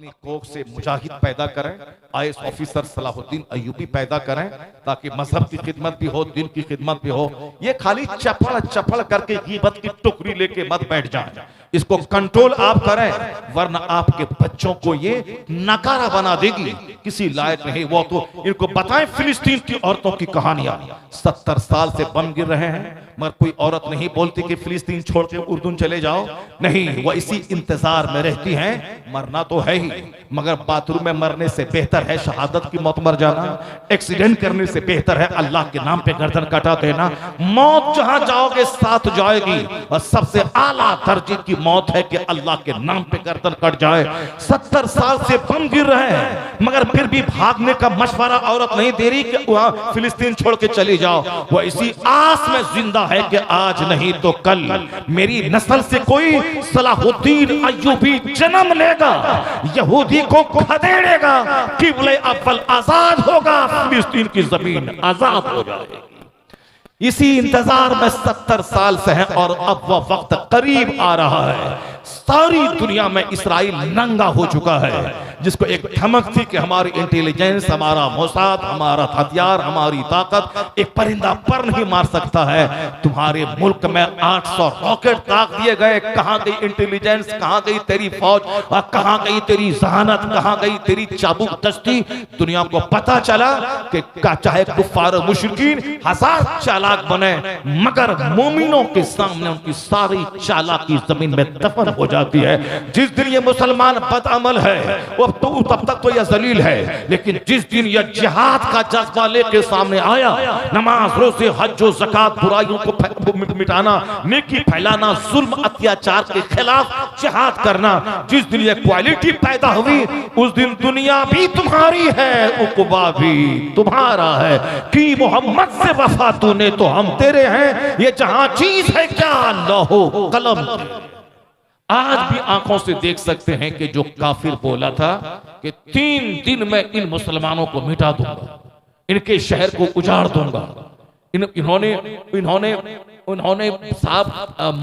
अपनी कोख से मुजाहिद पैदा करें, आईएएस ऑफिसर सलाहुद्दीन अय्यूबी पैदा करें, ताकि मजहब की खिदमत भी हो, दिन की खिदमत भी हो। ये खाली चपड़ चपड़ करके गीबत की टुकड़ी लेके मत बैठ जाए, इसको कंट्रोल आप करें, वरना आपके बच्चों को ये नकारा बना देगी, किसी लायक नहीं। वो तो इनको बताएं फिलिस्तीन की औरतों की कहानियां, 70 साल से बम गिर रहे हैं मगर कोई औरत नहीं बोलती कि फिलिस्तीन छोड़ के उर्दून चले जाओ, नहीं, वो इसी इंतजार में रहती हैं। मरना तो है ही, मगर बाथरूम में मरने से बेहतर है शहादत की मौत मर जाना, एक्सीडेंट करने से बेहतर है अल्लाह के नाम पे गर्दन कटा देना। मौत जहां जाओगे साथ जाएगी, और सबसे आला दर्जे की मौत है कि अल्लाह के नाम पे गर्दन कट जाए। 70 साल से बम गिर रहे हैं मगर फिर भी भागने का मशवरा औरत नहीं दे रही कि वहां फिलिस्तीन छोड़ के चली जाओ। वो इसी आस में जिंदा है कि आज नहीं तो कल मेरी नस्ल से कोई सलाहुद्दीन अय्यूबी जन्म लेगा, यहूदी को खदेड़ेगा, किबले अव्वल आजाद होगा, फिलिस्तीन की जमीन आजाद हो जाएगी। इसी इंतजार में 70 साल से है और अब वह वक्त करीब आ रहा है। सारी दुनिया में इसराइल नंगा हो चुका है, जिसको एक धमक थी कि हमारी इंटेलिजेंस, हमारा मोसाद, हमारा हथियार, हमारी ताकत एक परिंदा पर नहीं मार सकता है। तुम्हारे मुल्क में 800 रॉकेट ताक दिए गए, कहां गई इंटेलिजेंस, कहां गई तेरी फौज, और कहां गई तेरी जहानत, कहां गई तेरी चाबुक दस्ती। दुनिया को पता चला कि चाहे कुफ्फार मुशरिकीन हजार चालाक बने, मगर मोमिनों के सामने उनकी सारी चालाकी जमीन में दफन हो जाती है। जिस दिन ये मुसलमान बदअमल है वो तो तब तक तो यह जलील है, लेकिन जिस दिन यह जिहाद का जज्बा लेके सामने आया, नमाज रोजे हज व ज़कात, बुराइयों को मिटाना, नेकी फैलाना, जुल्म अत्याचार के खिलाफ जिहाद करना, जिस दिन यह क्वालिटी पैदा हुई उस दिन दुनिया भी तुम्हारी है, उक़बा भी तुम्हारा है। कि मोहम्मद से वफा तूने तो हम तेरे हैं, ये जहां चीज है क्या लौहो कलम। आज भी आंखों से देख सकते हैं कि जो काफिर बोला था कि 3 दिन में इन मुसलमानों को मिटा दूंगा, इनके शहर को उजाड़ दूंगा, इन्होंने इन्होंने उन्होंने साहब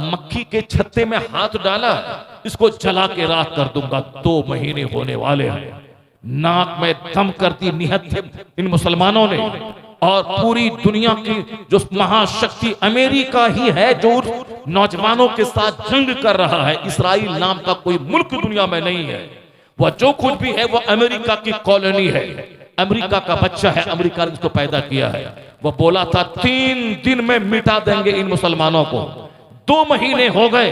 मक्खी के छत्ते में हाथ डाला, इसको जला के राख कर दूंगा। 2 महीने होने वाले हैं। नाक में दम करती नियत थे इन मुसलमानों ने, और पूरी दुनिया की जो महाशक्ति अमेरिका ही है जो नौजवानों के साथ जंग कर रहा है। इसराइल नाम का कोई मुल्क दुनिया में नहीं है, वह जो कुछ भी है वह अमेरिका की कॉलोनी है, अमेरिका का बच्चा है, अमेरिका ने इसको पैदा किया है। वह बोला था 3 दिन में मिटा देंगे इन मुसलमानों को। 2 महीने हो गए,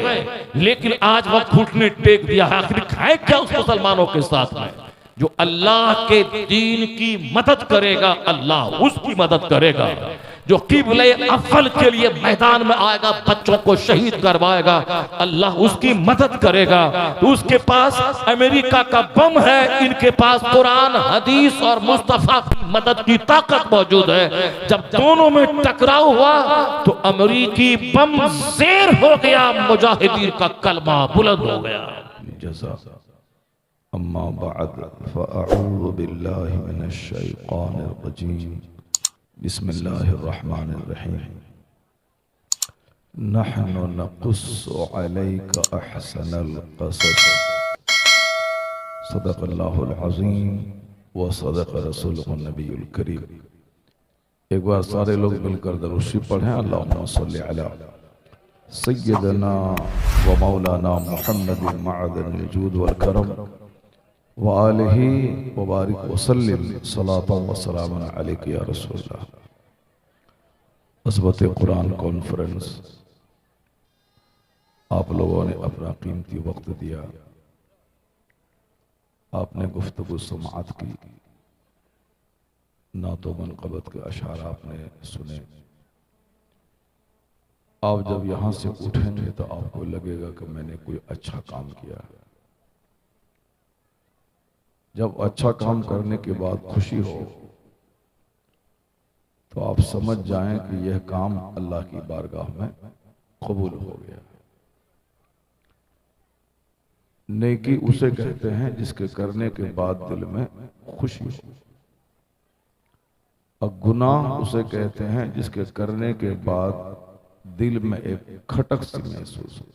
लेकिन आज वह घुटने टेक दिया है। आखिर खाए क्या उस मुसलमानों के साथ में? जो अल्लाह के दीन की मदद करेगा अल्लाह उसकी मदद करेगा, जो किबले अव्वल के लिए मैदान में आएगा, बच्चों को शहीद करवाएगा, अल्लाह उसकी मदद करेगा। उसके पास अमेरिका का बम है, इनके पास कुरान, हदीस और मुस्तफा की मदद की ताकत मौजूद है। जब दोनों में टकराव हुआ तो अमेरिकी बम ज़ेर हो गया, मुजाहिदीन का कलमा बुलंद हो गया। अम्मा बअद फ़अऊज़ु बिल्लाहि मिनश शैतानिर रजीम। बिस्मिल्लाहिर रहमानिर रहीम। नहनु नक़ुस्सु अलैका अहसनल क़सस। सदक़ल्लाहुल अज़ीम व सदक़ रसूलुहुन नबियुल करीम। एक बार सारे लोग मिलकर दरूद शरीफ पढ़ें। अल्लाहुम्मा सल्लि अला सय्यदना व मौलाना मुहम्मदिन मअदनिल जूद वल करम व आलिहि व बारिक व सल्लिम सलातन व सलामन अलैका या रसूलल्लाह। असबत कुरान कॉन्फ्रेंस, आप लोगों ने अपना कीमती वक्त दिया, आपने गुफ्तगू समाअत की, नातो मनक़बत के अशार आपने सुने। आप जब यहाँ से उठेंगे तो आपको लगेगा कि मैंने कोई अच्छा काम किया। जब अच्छा काम करने के बाद खुशी हो तो आप समझ जाएं कि यह काम अल्लाह की बारगाह में कबूल हो गया। नेकी उसे कहते हैं जिसके करने के बाद दिल में खुशी हो, और गुनाह उसे कहते हैं जिसके करने के बाद दिल में एक खटक सी महसूस हो,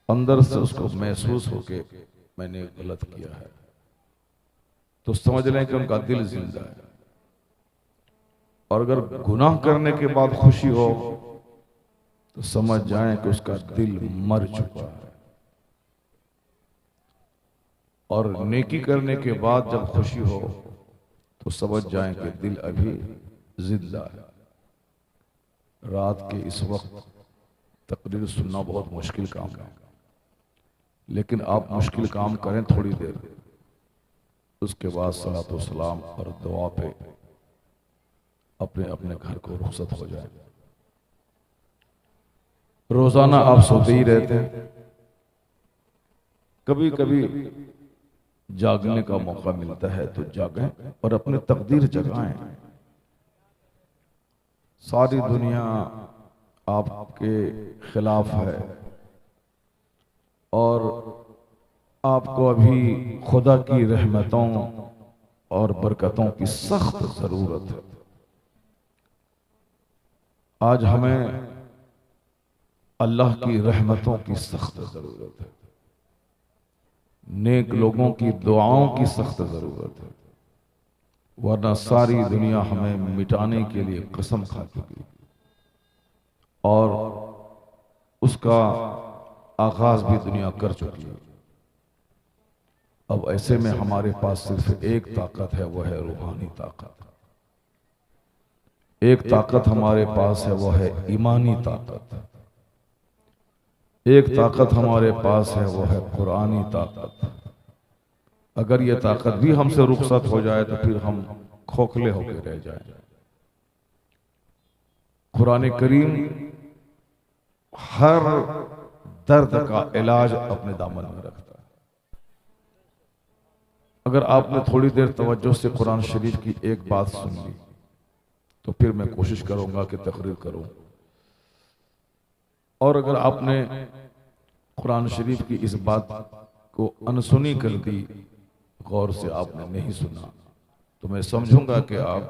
अंदर से उसको महसूस हो के मैंने गलत किया है, तो समझ लें कि उनका दिल जिंदा है। और अगर गुनाह करने के बाद खुशी हो तो समझ जाएं कि उसका दिल मर चुका है। और नेकी करने के बाद जब खुशी हो तो समझ जाएं कि दिल अभी जिंदा है। रात के इस वक्त तकरीर सुनना बहुत मुश्किल काम है, लेकिन आप मुश्किल काम करें थोड़ी देर, उसके बाद सलातो सलाम और दुआ पे अपने अपने घर को रुखसत हो जाए। रोजाना आप सोते ही रहते हैं, कभी कभी जागने का मौका मिलता है तो जागें और अपनी तकदीर जगाएं। सारी दुनिया आपके खिलाफ है और आपको अभी खुदा की रहमतों और बरकतों की सख्त जरूरत है। आज हमें अल्लाह की रहमतों की सख्त जरूरत है, नेक लोगों की दुआओं की सख्त जरूरत है, वरना सारी दुनिया हमें मिटाने के लिए कसम खा चुकी और उसका आगाज भी दुनिया कर चुकी है। अब ऐसे में हमारे पास सिर्फ एक ताकत है, वह है रूहानी ताकत। एक ताकत हमारे पास है, वह है ईमानी ताकत। एक ताकत हमारे पास है, वह है कुरानी ताकत। अगर यह ताकत भी हमसे रुखसत हो जाए तो फिर हम खोखले होकर रह जाएं। कुरान करीम हर दर्द का इलाज अपने दामन में रखता है। अगर आपने थोड़ी देर तवज्जो से कुरान शरीफ की एक बात सुन ली तो फिर मैं कोशिश करूंगा कि तकरीर करूं, और अगर आपने कुरान शरीफ की इस बात को अनसुनी कर दी, गौर से आपने नहीं सुना, तो मैं समझूंगा कि आप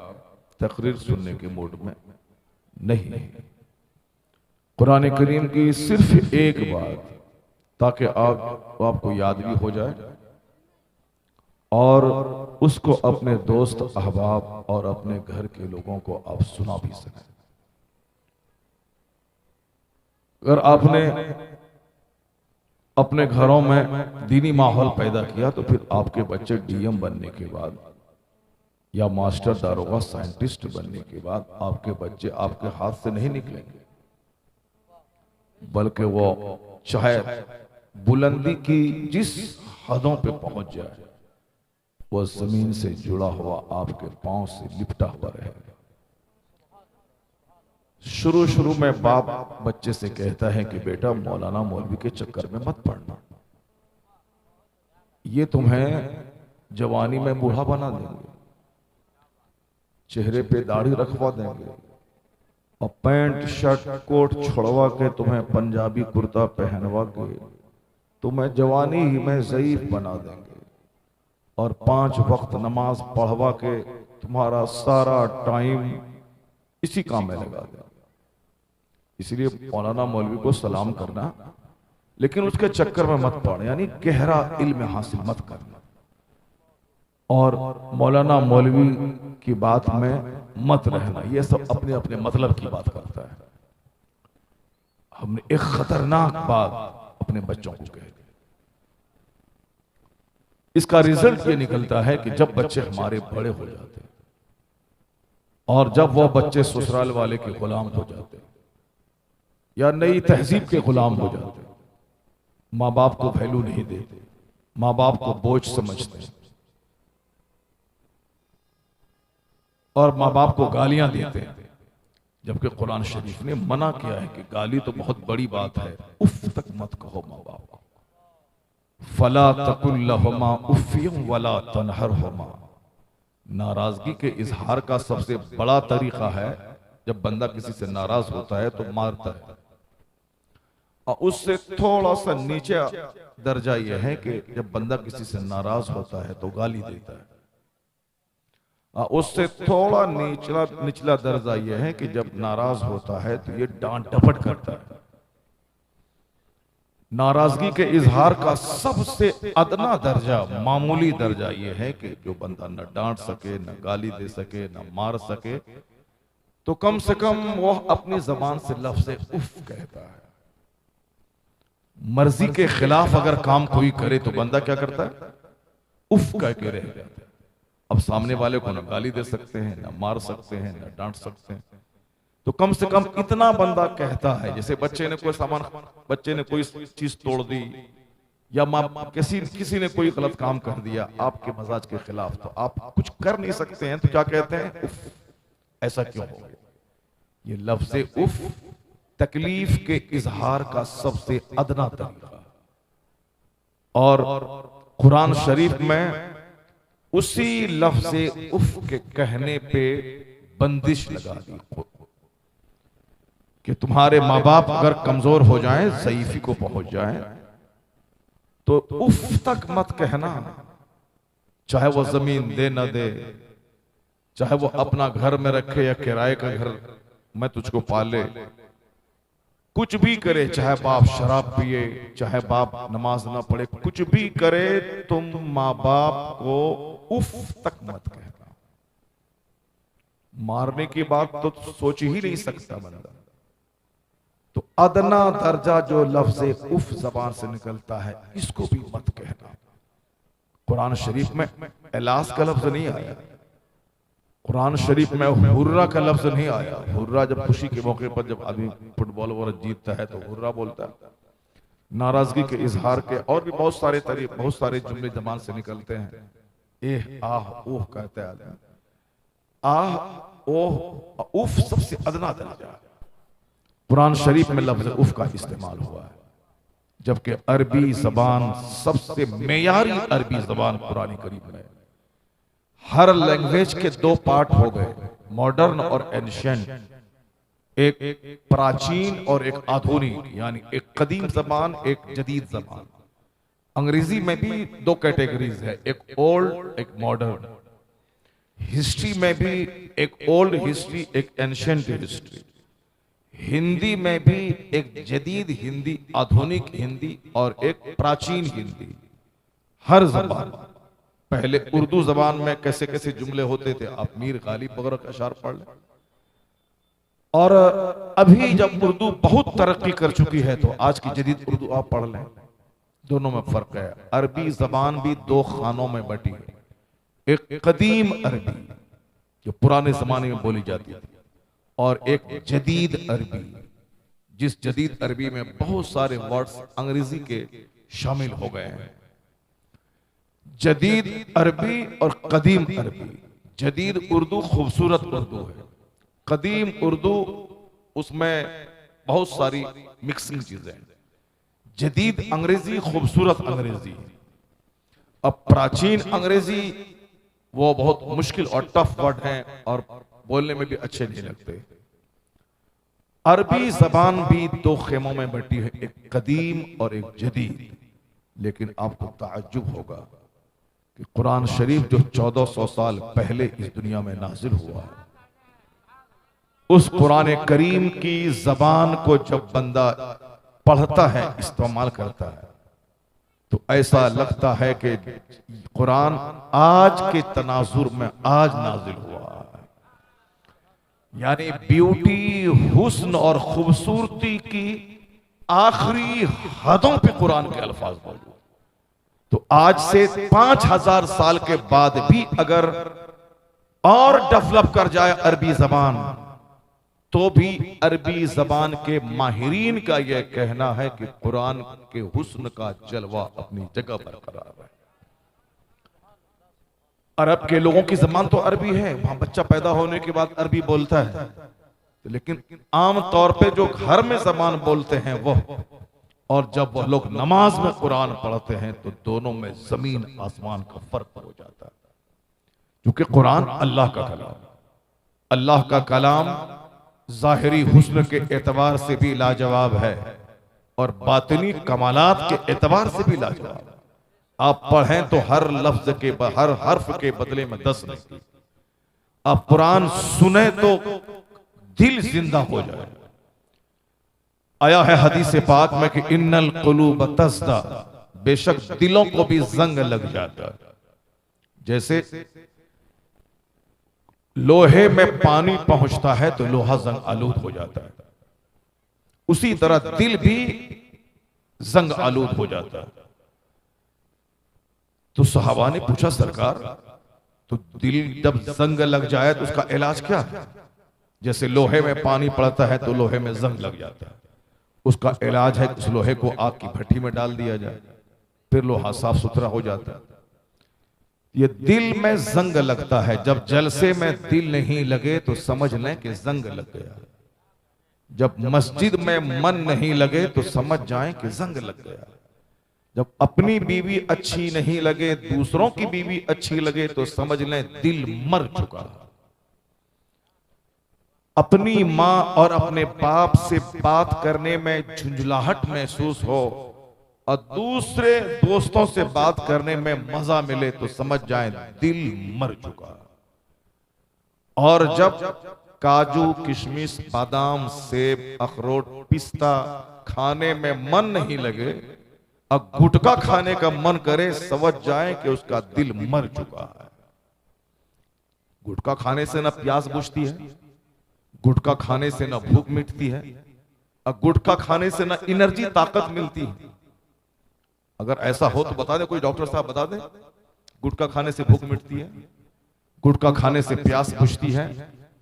तकरीर सुनने के मूड में नहीं हैं। कुरान करीम की सिर्फ एक बात, ताकि आपको याद भी हो जाए और उसको अपने दोस्त अहबाब और अपने घर के लोगों को आप सुना भी सकें। अगर आपने अपने घरों में दीनी माहौल पैदा किया तो फिर आपके बच्चे डीएम बनने के बाद या मास्टर, दारोगा, साइंटिस्ट बनने के बाद आपके बच्चे आपके हाथ से नहीं निकलेंगे, बल्कि वो चाहे बुलंदी की जिस हदों पे पहुंच जाए, वो जमीन से जुड़ा हुआ आपके पांव से लिपटा हुआ रहेगा। शुरू शुरू में बाप बच्चे से कहता है कि बेटा मौलाना मौलवी के चक्कर में मत पड़ना, ये तुम्हें जवानी में बूढ़ा बना देंगे, चेहरे पे दाढ़ी रखवा देंगे और पैंट शर्ट कोट छोड़वा के तुम्हें पंजाबी कुर्ता पहनवा के तुम्हें जवानी ही में ज़ईफ बना देंगे और 5 वक्त नमाज पढ़वा के तुम्हारा सारा टाइम इसी काम में लगा देंगे। इसलिए मौलाना मौलवी को सलाम करना, लेकिन उसके चक्कर में मत पड़ना, यानी गहरा इल्म हासिल मत करना और मौलाना मौलवी की बात में मत रहना। ये सब अपने अपने मतलब की बात करता है। हमने एक खतरनाक बात अपने बच्चों को कह दी। इसका रिजल्ट ये निकलता है कि जब बच्चे हमारे बड़े हो जाते हैं और जब वो बच्चे ससुराल वाले के गुलाम हो जाते हैं या नई तहजीब के गुलाम हो जाते हैं, माँ बाप को वैल्यू नहीं देते, माँ बाप को बोझ समझते हैं और माँ बाप को गालियां देते हैं, जबकि कुरान शरीफ ने मना किया है कि गाली तो बहुत बड़ी बात है, उफ तक मत कहो माँ बाप को। फला तकुल लहुमा उफ़्फ़िन वला तनहरहुमा। नाराजगी के इजहार का सबसे बड़ा तरीका है, जब बंदा किसी से नाराज होता है तो मारता है, और उससे थोड़ा सा नीचे दर्जा यह है कि जब बंदा किसी से नाराज होता है तो गाली देता है, और उससे थोड़ा निचला दर्जा यह है कि जब नाराज होता है तो ये डांट डपट करता है। नाराजगी के इजहार का सबसे अदना दर्जा, मामूली दर्जा यह है कि जो बंदा न डांट सके, न गाली दे सके, न मार सके, तो कम से कम वह अपनी जबान से लफ्ज़ उफ कहता है। मर्जी के खिलाफ अगर काम कोई करे तो बंदा क्या करता है? उफ कह के रह जाता है। अब सामने वाले को न गाली दे सकते हैं, न मार सकते हैं, न डांट सकते हैं, तो कम से कम इतना बंदा कहता है। जैसे बच्चे ने कोई चीज तोड़ दी, या माँ किसी ने कोई गलत काम कर दिया आपके मजाज के खिलाफ, तो आप कुछ कर नहीं सकते हैं, तो क्या कहते हैं? उफ। ऐसा क्यों हो गया? ये लफ्ज़ उफ तकलीफ के इजहार का सबसे अदना तरीका। और कुरान शरीफ में उसी लफ्ज़ उफ के कहने पे बंदिश लगा दी कि तुम्हारे माँ बाप अगर कमजोर हो जाएं, ज़ईफी को पहुंच जाएं, तो उफ तक मत कहना। चाहे वो जमीन दे न दे, चाहे वो अपना घर में रखे या किराए का घर में तुझको पाले, कुछ भी करे, चाहे बाप शराब पिए, चाहे बाप नमाज ना पढ़े, कुछ भी करे, तुम माँ बाप को उफ तक मत कहना। मारने की बात तो सोच ही नहीं सकता बंदा, तो अदना दर्जा जो लफ्ज़ उफ जबान से निकलता है, इसको भी मत कहना। कुरान शरीफ में एलास का लफ्ज नहीं आया, कुरान शरीफ में हुर्रा का लफ्ज नहीं आया। हुर्रा जब खुशी के मौके पर जब आदमी फुटबॉल वगैरह जीतता है तो हुर्रा बोलता है। नाराजगी के इजहार के और भी बहुत सारे जुमले जबान से निकलते हैं। एह आह ओह कहते हैं आदमी, आह ओह उफ सबसे अदना दर्जा। कुरान शरीफ में लफ्ज उफ का इस्तेमाल हुआ है, जबकि अरबी जबान सबसे मेयारी अरबी जबान कुरान करीम में। हर लैंग्वेज के दो पार्ट हो गए, मॉडर्न और एंशिएंट, एक प्राचीन और एक आधुनिक, यानी एक कदीम जबान, एक जदीद जबान। अंग्रेजी में भी दो कैटेगरीज है, एक ओल्ड एक मॉडर्न। हिस्ट्री में भी एक ओल्ड हिस्ट्री एक एंशिएंट हिस्ट्री। हिंदी में भी एक जदीद हिंदी, आधुनिक हिंदी और एक प्राचीन हिंदी। हर जबान, पहले उर्दू जबान में कैसे कैसे जुमले होते थे, आप मीर गालिब वगैरह का अशार पढ़ लें। और अभी जब उर्दू बहुत तरक्की कर चुकी है तो आज की जदीद उर्दू आप पढ़ लें, दोनों में फर्क है। अरबी जबान भी दो खानों में बटी है, एक कदीम अरबी जो पुराने जमाने में बोली जाती थी, और एक जदीद अरबी, जिस जदीद अरबी में बहुत सारे वर्ड्स अंग्रेजी के शामिल हो गए हैं। जदीद अरबी और कदीम अरबी। जदीद उर्दू खूबसूरत उर्दू है, कदीम उर्दू उसमें बहुत सारी मिक्सिंग चीजें। जदीद अंग्रेजी खूबसूरत अंग्रेजी। अब प्राचीन अंग्रेजी वो बहुत मुश्किल और टफ वर्ड हैं और बोलने में भी अच्छे नहीं लगते। अरबी जबान भी दो खेमों में बटी है, एक कदीम और एक जदीद। लेकिन आपको ताज्जुब होगा कि कुरान शरीफ जो 1400 साल पहले इस दुनिया में नाजिल हुआ है, उस कुरान करीम की जबान को जब बंदा पढ़ता है, इस्तेमाल करता है, तो ऐसा लगता है कि कुरान आज के तनाजुर में आज नाजिल हुआ है। यानी ब्यूटी, हुस्न और खूबसूरती की आखिरी हदों पे कुरान के अल्फाज मौजूद। तो आज से 5000 साल के बाद भी अगर और डेवलप कर जाए अरबी जबान, तो भी अरबी जबान के माहिरीन का यह कहना है कि कुरान के हुस्न का जलवा अपनी जगह बरकरार है। अरब के लोगों की जबान तो अरबी है, वहां बच्चा पैदा होने के बाद अरबी बोलता है, लेकिन आम तौर पे जो घर में जबान बोलते हैं वो, और जब वह लोग नमाज में कुरान पढ़ते हैं तो दोनों में जमीन आसमान का फर्क हो जाता है। क्योंकि कुरान अल्लाह का कलाम, अल्लाह का कलाम जाहिरी हुस्न के एतबार से भी लाजवाब है और बातिनी कमालात के एतबार से भी लाजवाब है। आप पढ़ें तो हर लफ्ज के, हर हर्फ के बदले में 10 नहीं। आप कुरान सुने तो दिल जिंदा हो जाए। आया है हदीस पाक में कि इन्नल कुलूब तज़दा, बेशक दिलों को भी जंग लग जाता है। जैसे लोहे में पानी पहुंचता है तो लोहा जंग आलूद हो जाता है, उसी तरह दिल भी जंग आलूद हो जाता है। तो सहाबा ने पूछा सरकार, तो दिल जब जंग लग जाए तो उसका इलाज क्या है? जैसे लोहे में पानी पड़ता है तो लोहे में जंग लग जाता है, उसका इलाज है उस लोहे को आग की भट्टी में डाल दिया जाए, फिर लोहा साफ सुथरा हो जाता है। ये दिल में जंग लगता है, जब जलसे में दिल नहीं लगे तो समझ लें कि जंग लग गया। जब मस्जिद में मन नहीं लगे तो समझ जाएं कि जंग लग गया। जब अपनी बीवी अच्छी नहीं लगे, दूसरों की बीवी अच्छी लगे तो समझ लें दिल मर चुका। अपनी मां और अपने बाप से बात करने में झुंझलाहट महसूस हो और दूसरे दोस्तों से बात करने में मजा मिले तो समझ जाएं दिल मर चुका। और जब काजू, किशमिश, बादाम, सेब, अखरोट, पिस्ता खाने में मन नहीं लगे और गुटखा खाने का मन करे, समझ जाएं कि उसका दिल मर चुका है। गुटखा खाने से ना प्यास बुझती है, गुटखा खाने से ना भूख मिटती है, और गुटखा खाने से ना एनर्जी ताकत मिलती है। अगर ऐसा हो तो बता दे, कोई डॉक्टर साहब बता दे, गुटखा खाने से भूख मिटती है, गुटखा खाने से प्यास बुझती है?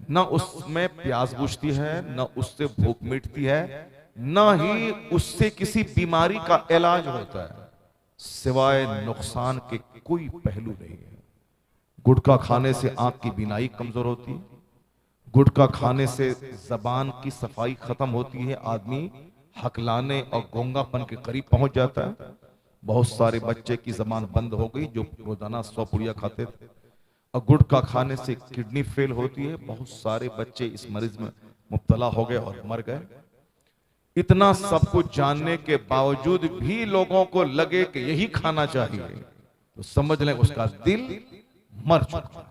ना उसमें प्यास बुझती है, ना उससे भूख मिटती है, ना ही उससे किसी बीमारी का इलाज होता है। सिवाय नुकसान के कोई पहलू नहीं है। गुटखा खाने से आंख की बीनाई कमजोर होती है, गुटखा खाने से जबान की सफाई खत्म होती है, आदमी हकलाने और गोंगापन के करीब पहुंच जाता है। बहुत सारे बच्चे की जबान बंद हो गई जो रोजाना 100 पुड़िया खाते थे। और गुटखा खाने से किडनी फेल होती है, बहुत सारे बच्चे इस मरीज में मुब्तला हो गए और मर गए। इतना सब कुछ जानने के बावजूद भी लोगों को लगे कि यही खाना चाहिए, तो समझ लें उसका दिल मर चुका।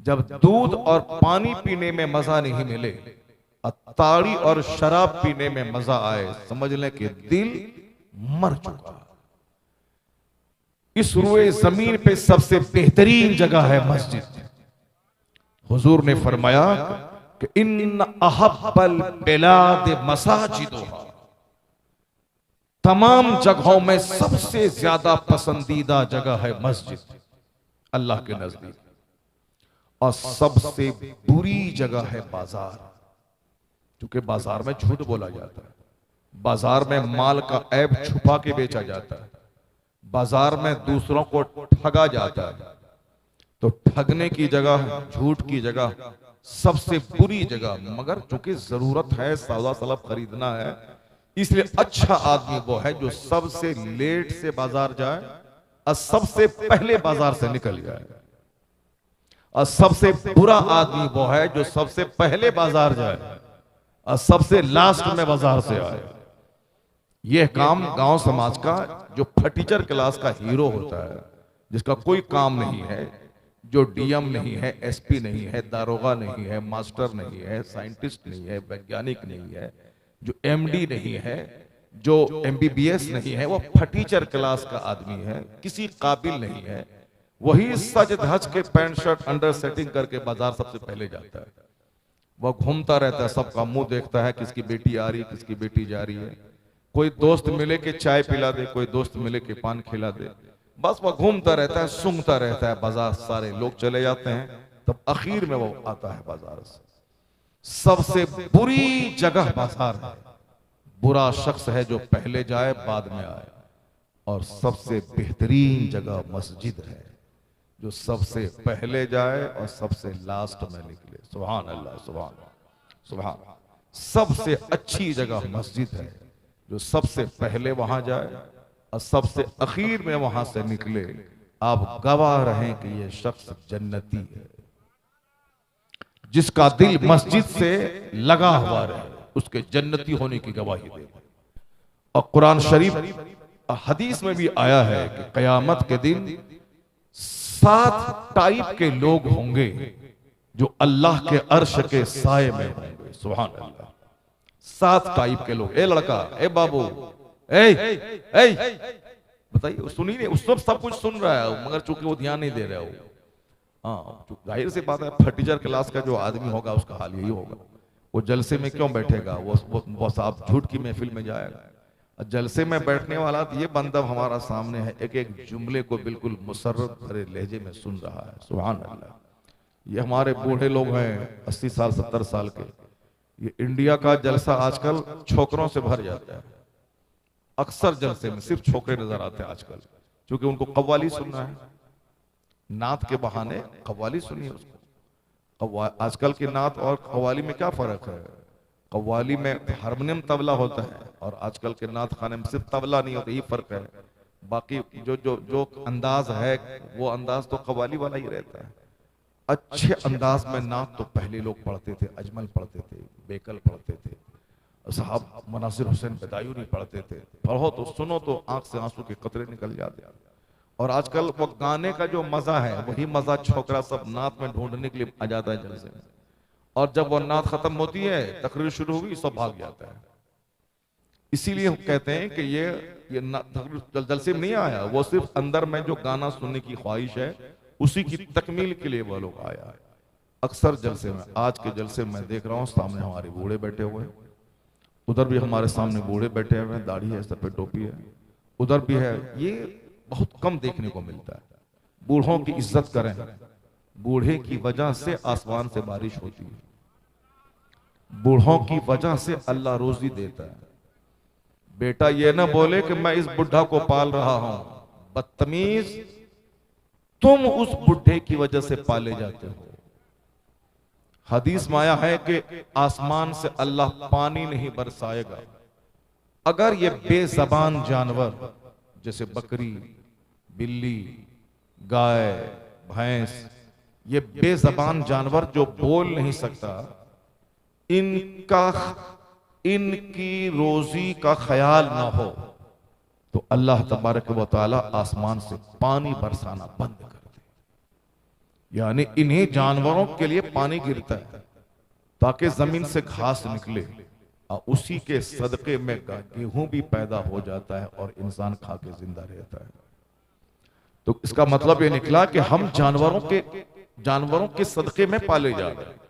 जब दूध और पानी पीने में मजा नहीं मिले, ताड़ी और शराब पीने में मजा आए, समझ लें कि दिल मर चुका। इस रुए जमीन पे सबसे बेहतरीन जगह है मस्जिद। हुजूर ने फरमाया कि इन अहब्बल बिलाद मसाजिदुहा, तमाम जगहों में सबसे ज्यादा पसंदीदा जगह है मस्जिद अल्लाह के नजदीक। और सबसे बुरी जगह है बाजार, क्योंकि बाजार में झूठ बोला जाता है, बाजार में माल का ऐब छुपा के बेचा जाता है, बाजार में दूसरों को ठगा जाता है। तो ठगने की जगह, झूठ की जगह सबसे बुरी जगह। मगर चूंकि जरूरत है, सौदा सलब खरीदना है, इसलिए अच्छा आदमी वो है जो सबसे लेट से बाजार जाए और सबसे पहले बाजार से निकल जाए। और सबसे बुरा आदमी वो है जो सबसे पहले बाजार जाए और सबसे लास्ट में बाजार से आए। यह काम गांव समाज का जो फटीचर क्लास का हीरो होता है, जिसका कोई काम नहीं है, जो डीएम नहीं है, एसपी नहीं है, दारोगा नहीं है, मास्टर नहीं है, साइंटिस्ट नहीं है, वैज्ञानिक नहीं है, जो एमडी नहीं है, जो एमबीबीएस नहीं है, वो फटीचर क्लास का आदमी है, किसी काबिल नहीं है। वही सज धज के पैंट शर्ट अंडर सेटिंग करके बाजार सबसे पहले जाता है। वह घूमता रहता है, सबका मुंह देखता है, किसकी बेटी आ रही है, किसकी बेटी जा रही है, कोई दोस्त मिले के चाय पिला दे, कोई दोस्त मिले के पान खिला दे, बस वह घूमता रहता है, सूंघता रहता है बाजार। सारे लोग चले जाते हैं, तब आखिर में वो आता है बाजार से। सबसे बुरी जगह बाजार है। बुरा शख्स है जो पहले जाए बाद में आए। और सबसे बेहतरीन जगह मस्जिद है, जो सबसे पहले जाए और सबसे लास्ट में निकले। सुभान अल्लाह, सुभान सुभान। सबसे अच्छी जगह मस्जिद है, जो सबसे पहले वहां जाए और सबसे आखिर में वहां से निकले। आप गवाह रहें कि यह शख्स जन्नती है। जिसका दिल मस्जिद से लगा हुआ रहे, उसके जन्नती होने की गवाही दे। और कुरान शरीफ हदीस में भी आया है कि कयामत के दिन 7 टाइप के लोग होंगे जो अल्लाह के अर्श के साए में होंगे। सुभान अल्लाह। 7 टाइप के लोग, ए लड़का, ए बाबू, ए बताइए, सुनी नहीं, उस सब कुछ सुन रहा है मगर चूंकि वो ध्यान नहीं दे रहा हो। हाँ, जाहिर सी बात है, फटीचर क्लास का जो आदमी होगा उसका हाल यही होगा। वो जलसे में क्यों बैठेगा, वो साहब झूठ की महफिल में जाएगा। जलसे में बैठने वाला तो ये बंदा हमारा सामने है, एक एक जुमले को बिल्कुल मुसर्रत भरे लहजे में सुन रहा है। सुभान अल्लाह। ये हमारे बूढ़े लोग हैं 80 साल 70 साल के, ये इंडिया का जलसा आजकल छोकरों से भर जाता है। अक्सर जलसे में सिर्फ छोकरे नजर आते हैं आजकल, क्योंकि उनको कव्वाली सुनना है, नात के बहाने कव्वाली सुनिए उसको। आजकल की नात और कव्वाली में क्या फर्क है? कव्वाली में हारमोनियम तबला होता है और आजकल के नात खाने में सिर्फ तबला नहीं होता, यही फर्क है। बाकी जो अंदाज है वो अंदाज तो कव्वाली वाला ही रहता है। अच्छे अंदाज में नात तो पहले लोग पढ़ते थे, अजमल पढ़ते थे, बेकल पढ़ते थे, साहब मनासिर हुसैन बदायूनी पढ़ते थे। पढ़ो तो सुनो तो आंख से आंसू के कतरे निकल जाते हैं। और आजकल वो गाने का जो मजा है वही मजा छोकरा सब नात में ढूंढने के लिए आ जाता है जलसे में। और जब वो नात खत्म होती है, तकरीर शुरू हुई, सब भाग जाता है। इसीलिए हम कहते हैं कि ये जलसे में नहीं आया, वो सिर्फ अंदर में जो गाना सुनने की ख्वाहिश है उसी की तकमील के लिए वो लोग आया है। अक्सर जलसे में, आज के जलसे में देख रहा हूँ सामने हमारे बूढ़े बैठे हुए हैं, उधर भी हमारे सामने बूढ़े बैठे हुए हैं, दाढ़ी है, सर पे टोपी है, उधर भी है। ये बहुत कम देखने को मिलता है। बूढ़ों की इज्जत करें, बूढ़े की वजह से आसमान से बारिश होती है, बूढ़ों की वजह से अल्लाह रोजी देता है। बेटा ये ना बोले कि मैं इस बुढ़ा को पाल रहा हूं, बदतमीज, तुम उस बुढ़े की वजह से पाले जाते हो। हदीस में आया है कि आसमान से अल्लाह पानी नहीं बरसाएगा अगर ये बेजबान जानवर जैसे बकरी, बिल्ली, गाय, भैंस, ये बेजबान जानवर जो बोल नहीं सकता, इनकी रोजी का ख्याल ना हो तो अल्लाह तबारक व तआला आसमान से पानी बरसाना बंद कर दे। यानी इन्हीं जानवरों के लिए पानी गिरता है ताकि जमीन से घास निकले और उसी के सदके में गेहूं भी पैदा हो जाता है और इंसान खा के जिंदा रहता है। तो इसका मतलब ये निकला कि हम जानवरों के सदके में पाले जा रहे हैं,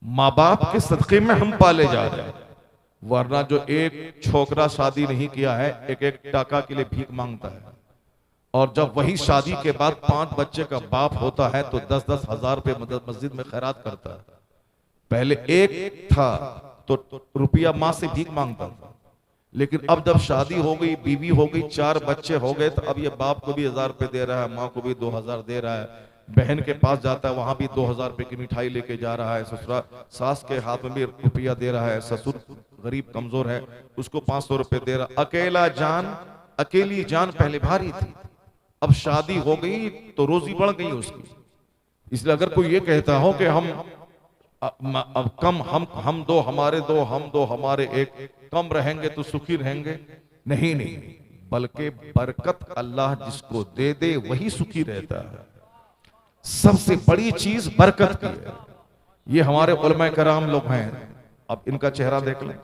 माँ बाप के सदके में हम पाले जा रहे हैं। वरना जो एक छोकरा शादी नहीं किया है, एक एक टाका के लिए भीख मांगता है, और जब वही शादी के बाद 5 बच्चे का बाप होता है तो 10-10 हजार रुपये मस्जिद में खैरात करता है। पहले एक था तो रुपया माँ से भीख मांगता था, लेकिन अब जब शादी हो गई, बीवी हो गई, 4 बच्चे हो गए, तो अब ये बाप को भी 1000 रुपये दे रहा है, माँ को भी 2000 दे रहा है, बहन के पास जाता है वहां भी 2000 रुपये की मिठाई लेके जा रहा है, ससुरा सास के हाथ में भी रुपया दे रहा है, ससुर गरीब कमजोर है उसको 500 रुपये दे रहा। अकेली जान पहले भारी थी, अब शादी हो गई तो रोजी बढ़ गई उसकी। इसलिए अगर कोई ये कहता हो कि अब कम हम दो हमारे दो, हम दो हमारे एक, कम रहेंगे तो सुखी रहेंगे, नहीं, बल्कि बरकत अल्लाह जिसको दे दे वही सुखी रहता है। सबसे बड़ी चीज बरकत की है। ये हमारे उलमा कराम लोग हैं, अब इनका चेहरा देख लें,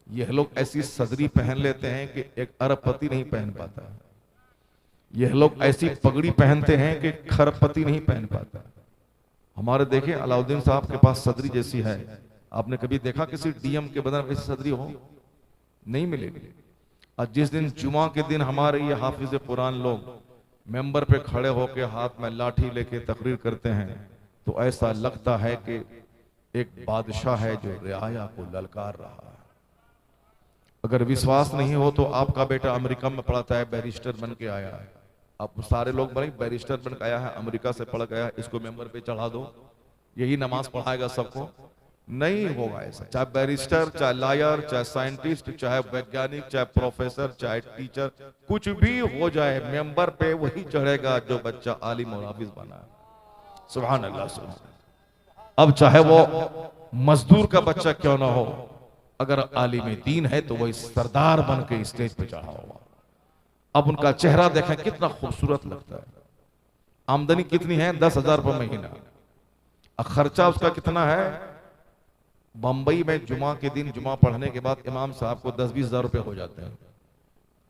यह लोग ऐसी सदरी पहन लेते हैं कि एक अरबपति नहीं पहन पाता। यह लोग ऐसी पगड़ी पहनते हैं कि खरबपति नहीं पहन पाता। हमारे देखें अलाउद्दीन साहब के पास सदरी जैसी है, आपने कभी देखा किसी डीएम के बदन वैसी सदरी हो? नहीं मिलेगी। और जिस दिन जुमा के दिन हमारे ये हाफिज कुरान लोग मेंबर पे खड़े होकर हाथ में लाठी लेके तकरीर करते हैं तो ऐसा लगता है कि एक बादशाह है जो रियाया को ललकार रहा है। अगर विश्वास नहीं हो तो आपका बेटा अमेरिका में पढ़ता है, बैरिस्टर बन के आया है, आप सारे लोग बने बैरिस्टर बन के आया है, अमेरिका से पढ़ गया है, इसको मेंबर पे चढ़ा दो, यही नमाज पढ़ाएगा सबको? नहीं होगा ऐसा। चाहे बैरिस्टर, चाहे लॉयर, चाहे साइंटिस्ट, चाहे वैज्ञानिक, चाहे प्रोफेसर, चाहे टीचर, कुछ भी हो जाए, मेंबर पे वही चढ़ेगा जो बच्चा आलिम और हाफिज बना है। सुभान अल्लाह, सुभान। अब चाहे वो मजदूर का बच्चा क्यों ना हो, अगर आलिम दीन है तो वही सरदार बन के स्टेज पे चढ़ा होगा। अब उनका चेहरा देखें कितना खूबसूरत लगता है। आमदनी कितनी है? 10,000 रुपये महीना। खर्चा उसका कितना है? बंबई में जुमा के दिन जुमा पढ़ने के बाद इमाम साहब को 10-20 हज़ार रुपये हो जाते हैं।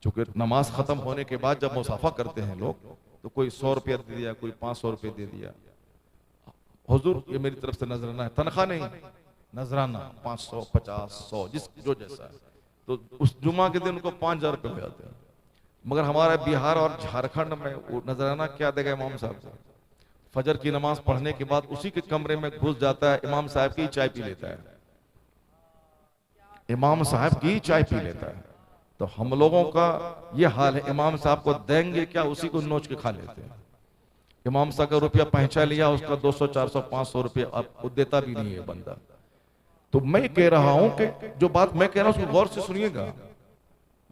चूंकि नमाज खत्म होने के बाद जब मुसाफा करते हैं लोग, तो कोई 100 रुपया दे दिया, कोई 500 रुपये दे दिया। हुजूर ये मेरी तरफ से नजराना है, तनख्वाह नहीं, नजराना 500, 50, 100 जिस जो जैसा है। तो उस जुमा के दिन उनको 5,000 रुपये हो जाते हैं। मगर हमारे बिहार और झारखंड में वो नजराना क्या देगा इमाम साहब को? फजर की नमाज पढ़ने के बाद उसी के कमरे में घुस जाता है, इमाम साहब की चाय पी लेता है, इमाम साहब की चाय पी लेता है। तो हम लोगों का ये हाल है, इमाम साहब को देंगे क्या, उसी को नोच के खा लेते हैं। इमाम साहब का रुपया पहुंचा लिया, उसका 200, 400, 500 रुपया अब देता भी नहीं है बंदा। तो मैं कह रहा हूं कि जो बात मैं कह रहा हूं उसको गौर से सुनिएगा।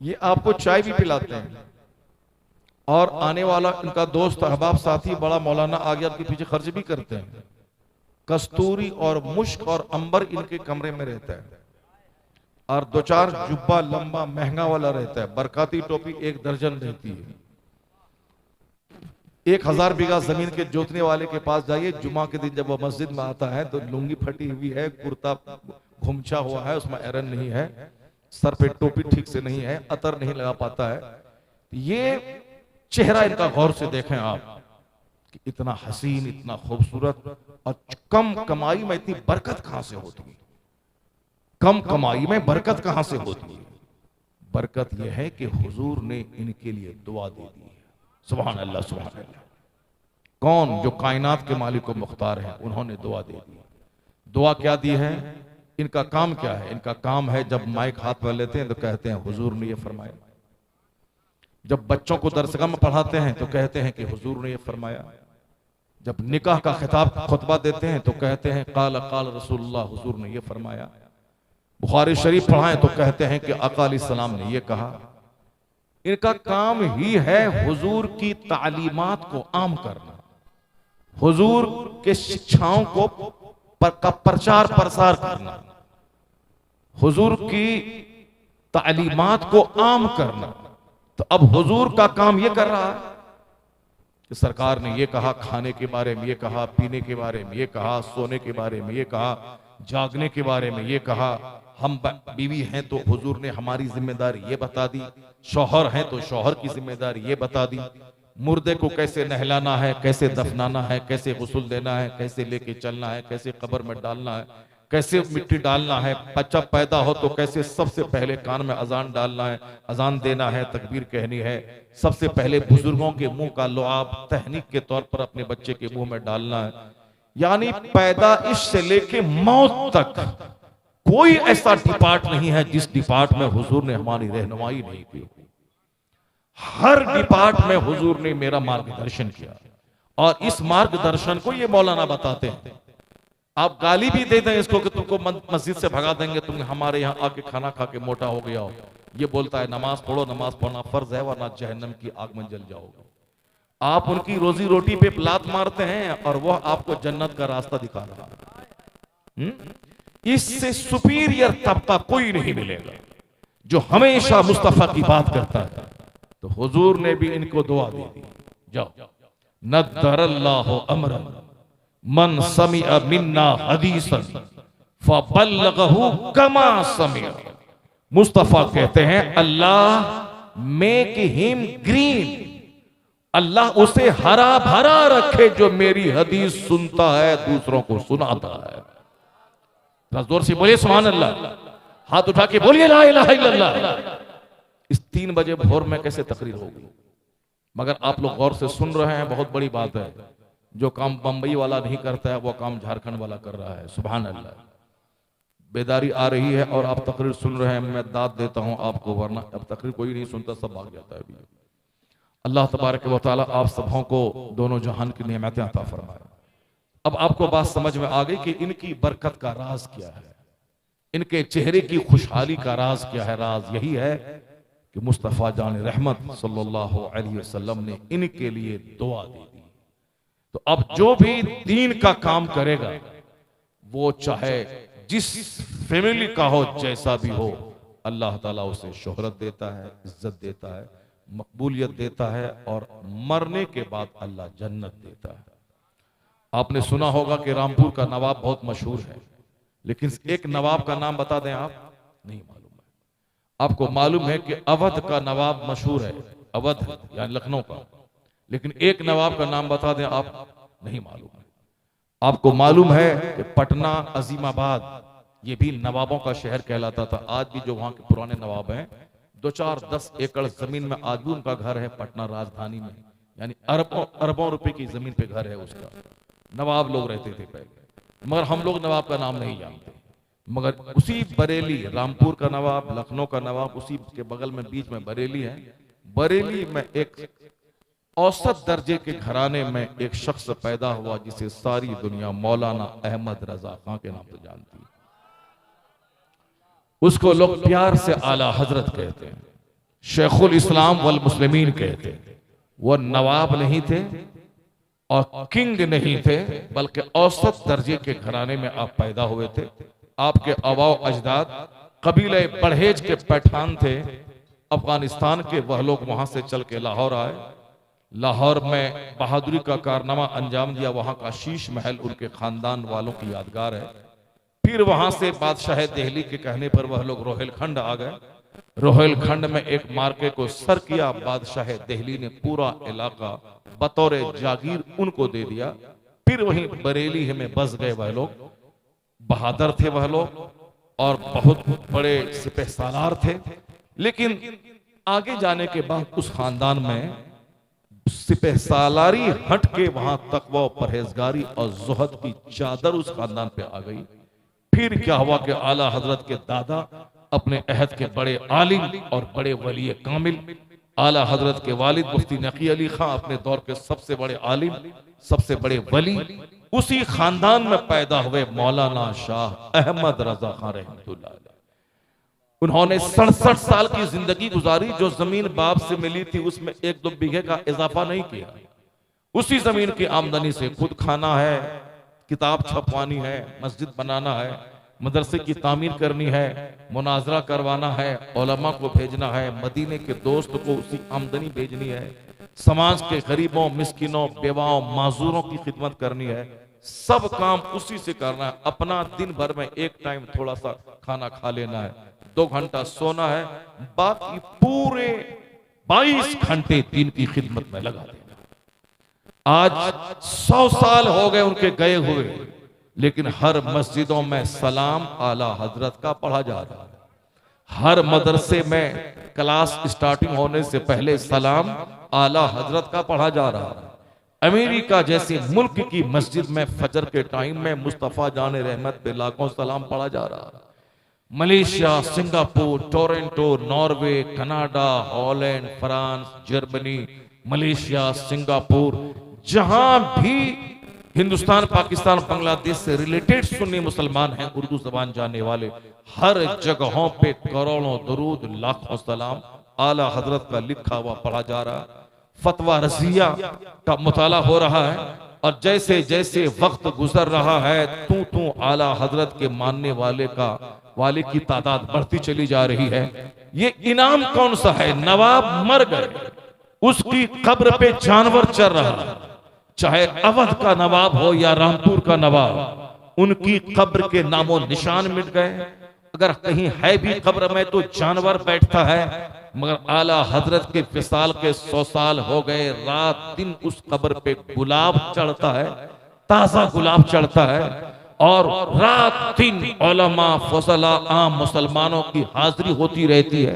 ये आपको चाय भी पिलाते हैं और आने वाला इनका दोस्त अहबाब साथी बड़ा मौलाना आ गया के पीछे खर्च भी करते हैं। कस्तूरी और मुश्क और अंबर इनके कमरे में रहता है और 2-4 जुब्बा लंबा महंगा वाला रहता है। बरकाती टोपी 1 दर्जन रहती है। 1000 बीघा जमीन के जोतने वाले के पास जाइए, जुमा के दिन जब वो मस्जिद में आता है तो लुंगी फटी हुई है, कुर्ता घुमछा हुआ है, उसमें आयरन नहीं है, सर पे टोपी ठीक से नहीं है, अतर नहीं लगा पाता है। ये चेहरा इनका गौर से देखें आप कि इतना हसीन, इतना खूबसूरत, और कम कमाई में इतनी बरकत कहां से होती है? कम कमाई में बरकत कहां से होती है? बरकत यह है कि हुजूर ने इनके लिए दुआ दे दी है। सुभान अल्लाह, सुभान अल्लाह। कौन? जो कायनात के मालिक को मुख्तार है, उन्होंने दुआ दे दी। दुआ क्या दी है? इनका काम क्या है? इनका काम है जब माइक हाथ में लेते हैं तो कहते हैं हुजूर ने ये फरमाया। जब बच्चों को दरसगाह में पढ़ाते हैं तो कहते हैं कि हुजूर ने ये फरमाया। जब निकाह का खिताब खुतबा देते हैं तो कहते हैं काल काल रसूलुल्लाह, हुजूर ने ये फरमाया। बुखारी शरीफ पढ़ाएं तो कहते हैं कि आका अलैहिस्सलाम ने ये कहा। इनका काम ही है हुजूर की तालीमात को आम करना, हुजूर के शिक्षाओं को का प्रचार प्रसार करना, हुजूर की तालीमात को आम करना। तो अब हुजूर का काम ये कर रहा है कि सरकार ने ये कहा, खाने के बारे में ये कहा, पीने के बारे में ये कहा, सोने के बारे में ये कहा, जागने के बारे में ये कहा। हम बीवी हैं तो हुजूर ने हमारी जिम्मेदारी ये बता दी, शौहर हैं तो शौहर की जिम्मेदारी ये बता दी, मुर्दे को कैसे नहलाना है, कैसे दफनाना है, कैसे गुस्ल देना है, कैसे लेके चलना है, कैसे कब्र में डालना है, कैसे मिट्टी डालना है, बच्चा पैदा हो तो कैसे सबसे पहले कान में अजान डालना है, अजान देना है, तकबीर कहनी है, सबसे पहले बुजुर्गों के मुंह का लुआब तहनीक के तौर पर अपने बच्चे के मुंह में डालना है। यानी पैदाइश से लेके मौत तक कोई ऐसा डिपार्ट नहीं है जिस डिपार्ट में हुजूर ने हमारी रहनुमाई नहीं की। हर डिपार्ट में हुजूर ने मेरा मार्गदर्शन किया और इस मार्गदर्शन को ये मौलाना बताते हैं। आप गाली भी दे दें इसको कि तुमको मस्जिद से भगा देंगे, तुम हमारे यहाँ आके खाना खा के मोटा हो गया हो। ये बोलता है नमाज पढ़ो, नमाज पढ़ना फर्ज है वरना जहन्नम की आग में जल जाओगे। आप उनकी रोजी रोटी पे लात मारते हैं और वह आपको जन्नत का रास्ता दिखा रहा है। इससे सुपीरियर तबका कोई नहीं मिलेगा जो हमेशा मुस्तफा की बात करता है। तो हुजूर ने भी इनको दुआ दे दी, जाओ नद्दरल्लाहु अमरन मन समिअ मिन्ना हदीसन फबल्लगहु कमा समिअ। मुस्तफा कहते हैं अल्लाह मेक हिम ग्रीन, अल्लाह उसे हरा भरा रखे जो मेरी हदीस सुनता है, दूसरों को सुनाता है। जोर से बोलिए सुभान अल्लाह, हाथ उठा के बोलिए ला इलाहा इल्लल्लाह। इस 3 बजे भोर में कैसे तकरीर होगी? मगर आप लोग गौर से सुन रहे हैं, बहुत बड़ी बात है। जो काम बंबई वाला नहीं करता है वो काम झारखंड वाला कर रहा है। सुभान अल्लाह, बेदारी आ रही है और आप तकरीर सुन रहे हैं। मैं दाद देता हूं आपको, वरना अब तकरीर कोई नहीं सुनता, सब भाग जाता है। अल्लाह तबारक व तआला आप सबों को दोनों जहान की नेमतें अता फरमाए। अब आपको बात समझ में आ गई कि इनकी बरकत का राज क्या है, इनके चेहरे की खुशहाली का राज क्या है। राज यही है कि मुस्तफ़ा जान रहमत सल्लल्लाहु अलैहि वसल्लम ने इनके लिए दुआ दी दी। तो अब जो भी दीन का काम करेगा, वो चाहे जिस फैमिली का हो, जैसा भी हो, अल्लाह ताला उसे शोहरत देता है, इज्जत देता है, मकबूलियत देता है और मरने के बाद अल्लाह जन्नत देता है। आपने सुना होगा कि रामपुर का नवाब बहुत मशहूर है, लेकिन एक नवाब का नाम बता दें आप, नहीं मालूम है। आपको मालूम है कि अवध का नवाब मशहूर है, अवध यानी लखनऊ का, लेकिन एक नवाब का नाम बता दें आप, नहीं मालूम है। आपको मालूम है कि पटना अजीमाबाद ये भी नवाबों का शहर कहलाता था। आज भी जो वहां के पुराने नवाब हैं, 2-4-10 एकड़ जमीन में आज भी उनका घर है पटना राजधानी में, यानी अरबों अरबों रुपए की जमीन पे घर है उसका। नवाब लोग रहते थे पहले, मगर हम लोग नवाब का नाम नहीं जानते। मगर उसी बरेली, रामपुर का नवाब, लखनऊ का नवाब, उसी के बगल में बीच में बरेली है। बरेली में एक औसत दर्जे के घराने में एक शख्स पैदा हुआ जिसे सारी दुनिया मौलाना अहमद रजा खां के नाम से जानती है। उसको लोग प्यार से आला हजरत कहते हैं, शेखुल इस्लाम वल मुस्लिमीन कहते हैं। वो नवाब नहीं थे और किंग नहीं थे, बल्कि औसत दर्जे के घराने में आप पैदा हुए थे। आपके अवाओ अजदाद कबीले बड़हेज के पठान थे, अफगानिस्तान के। वह लोग वहां से चल के लाहौर आए, लाहौर में बहादुरी का कारनामा अंजाम दिया। वहां का शीश महल उनके खानदान वालों की यादगार है। फिर वहां से बादशाह दिल्ली के कहने पर वह लोग रोहिलखंड आ गए। रोहिलखंड में एक मार्के को सर किया। बादशाह दिल्ली ने पूरा इलाका बतौर जागीर उनको दे दिया। फिर वहीं बरेली में बस गए वह लोग। बहादुर थे वह लोग और बहुत बड़े सिपह सालार थे। लेकिन आगे जाने के बाद उस खानदान में सिपह सालारी हट के वहां तकवा, परहेजगारी और जुहद की चादर उस खानदान पे आ गई। फिर क्या हुआ कि आला हजरत के दादा अपने अहद के बड़े आलिम और बड़े वली कामिल, आला हजरत के वालिद मुफ्ती नकी अली खां अपने दौर के सबसे बड़े आलिम, सबसे बड़े वली, उसी खानदान में पैदा हुए मौलाना शाह अहमद रजा खां रहमतुल्लाह अलैह। उन्होंने 67 साल की जिंदगी गुजारी। जो जमीन बाप से मिली थी उसमें 1-2 बीघे का इजाफा नहीं किया। उसी जमीन की आमदनी से खुद खाना है, किताब छपवानी है, मस्जिद बनाना है, मदरसे की तामीर करनी है, मुनाजरा करवाना है, उलमा को भेजना है, मदीने के दोस्त को उसी आमदनी भेजनी है, समाज के गरीबों, मिस्किनों, बेवाओं, माजूरों की खिदमत करनी है। सब काम उसी से करना है। अपना दिन भर में एक टाइम थोड़ा सा खाना खा लेना है, 2 घंटा सोना है, बाकी पूरे 22 घंटे दिन की खिदमत में लगा देना। आज 100 साल हो गए उनके गए हुए, लेकिन हर मस्जिदों में सलाम आला हजरत का पढ़ा जा रहा है। हर मदरसे में क्लास स्टार्टिंग होने से पहले सलाम आला हजरत का पढ़ा जा रहा है। अमेरिका जैसे मुल्क की मस्जिद में फजर के टाइम में मुस्तफा जाने रहमत पे लाखों सलाम पढ़ा जा रहा है। Malaysia, Singapore, Toronto, Norway, Canada, Holland, France, Germany, Malaysia, Singapore, जहां भी हिंदुस्तान, पाकिस्तान, बांग्लादेश से रिलेटेड सुन्नी मुसलमान हैं, उर्दू जबान जानने वाले, हर जगहों पे करोड़ों दरूद, लाखों सलाम आला हजरत का लिखा हुआ पढ़ा जा रहा है। फतवा रजिया का मुताला हो रहा है और जैसे जैसे वक्त गुजर रहा है तू आला हजरत के मानने वाले की तादाद बढ़ती चली जा रही है। ये इनाम कौन सा है? नवाब मर गए, उसकी कब्र पे जानवर चर रहा है। चाहे अवध का नवाब हो या रामपुर का नवाब, उनकी कब्र के नामो निशान मिट गए। अगर कहीं है भी कब्र में तो जानवर बैठता है, मगर आला हजरत के फिसाल के 100 साल हो गए। रात दिन उस कब्र पे गुलाब चढ़ता है, ताजा गुलाब चढ़ता है और रात दिन उलमा, फजला, आम मुसलमानों की हाजिरी होती रहती है।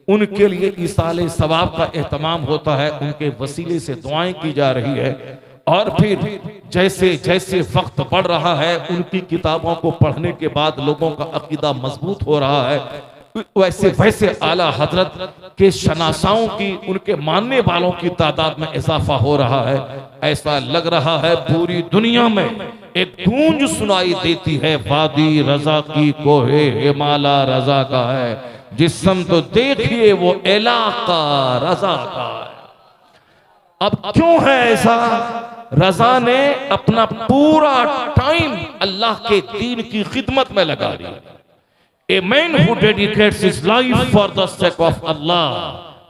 उनके लिए इसाले सवाब का एहतमाम होता है, उनके वसीले से दुआएं की जा रही है। और फिर जैसे जैसे वक्त बढ़ रहा है, उनकी किताबों को पढ़ने के बाद लोगों का अकीदा मजबूत हो रहा है, वैसे वैसे आला हजरत के शनासाओं की, उनके मानने वालों की तादाद में इजाफा हो रहा है। ऐसा लग रहा है पूरी दुनिया में एक गूंज सुनाई देती है, वादी रजा की कोहे हिमाला रजा का है, जिस्म तो देखिए वो इलाका रजा का है। अब क्यों है ऐसा? रजा ने अपना पूरा टाइम अल्लाह के दीन की खिदमत में लगा दिया। A man who dedicates his life for the sake of Allah,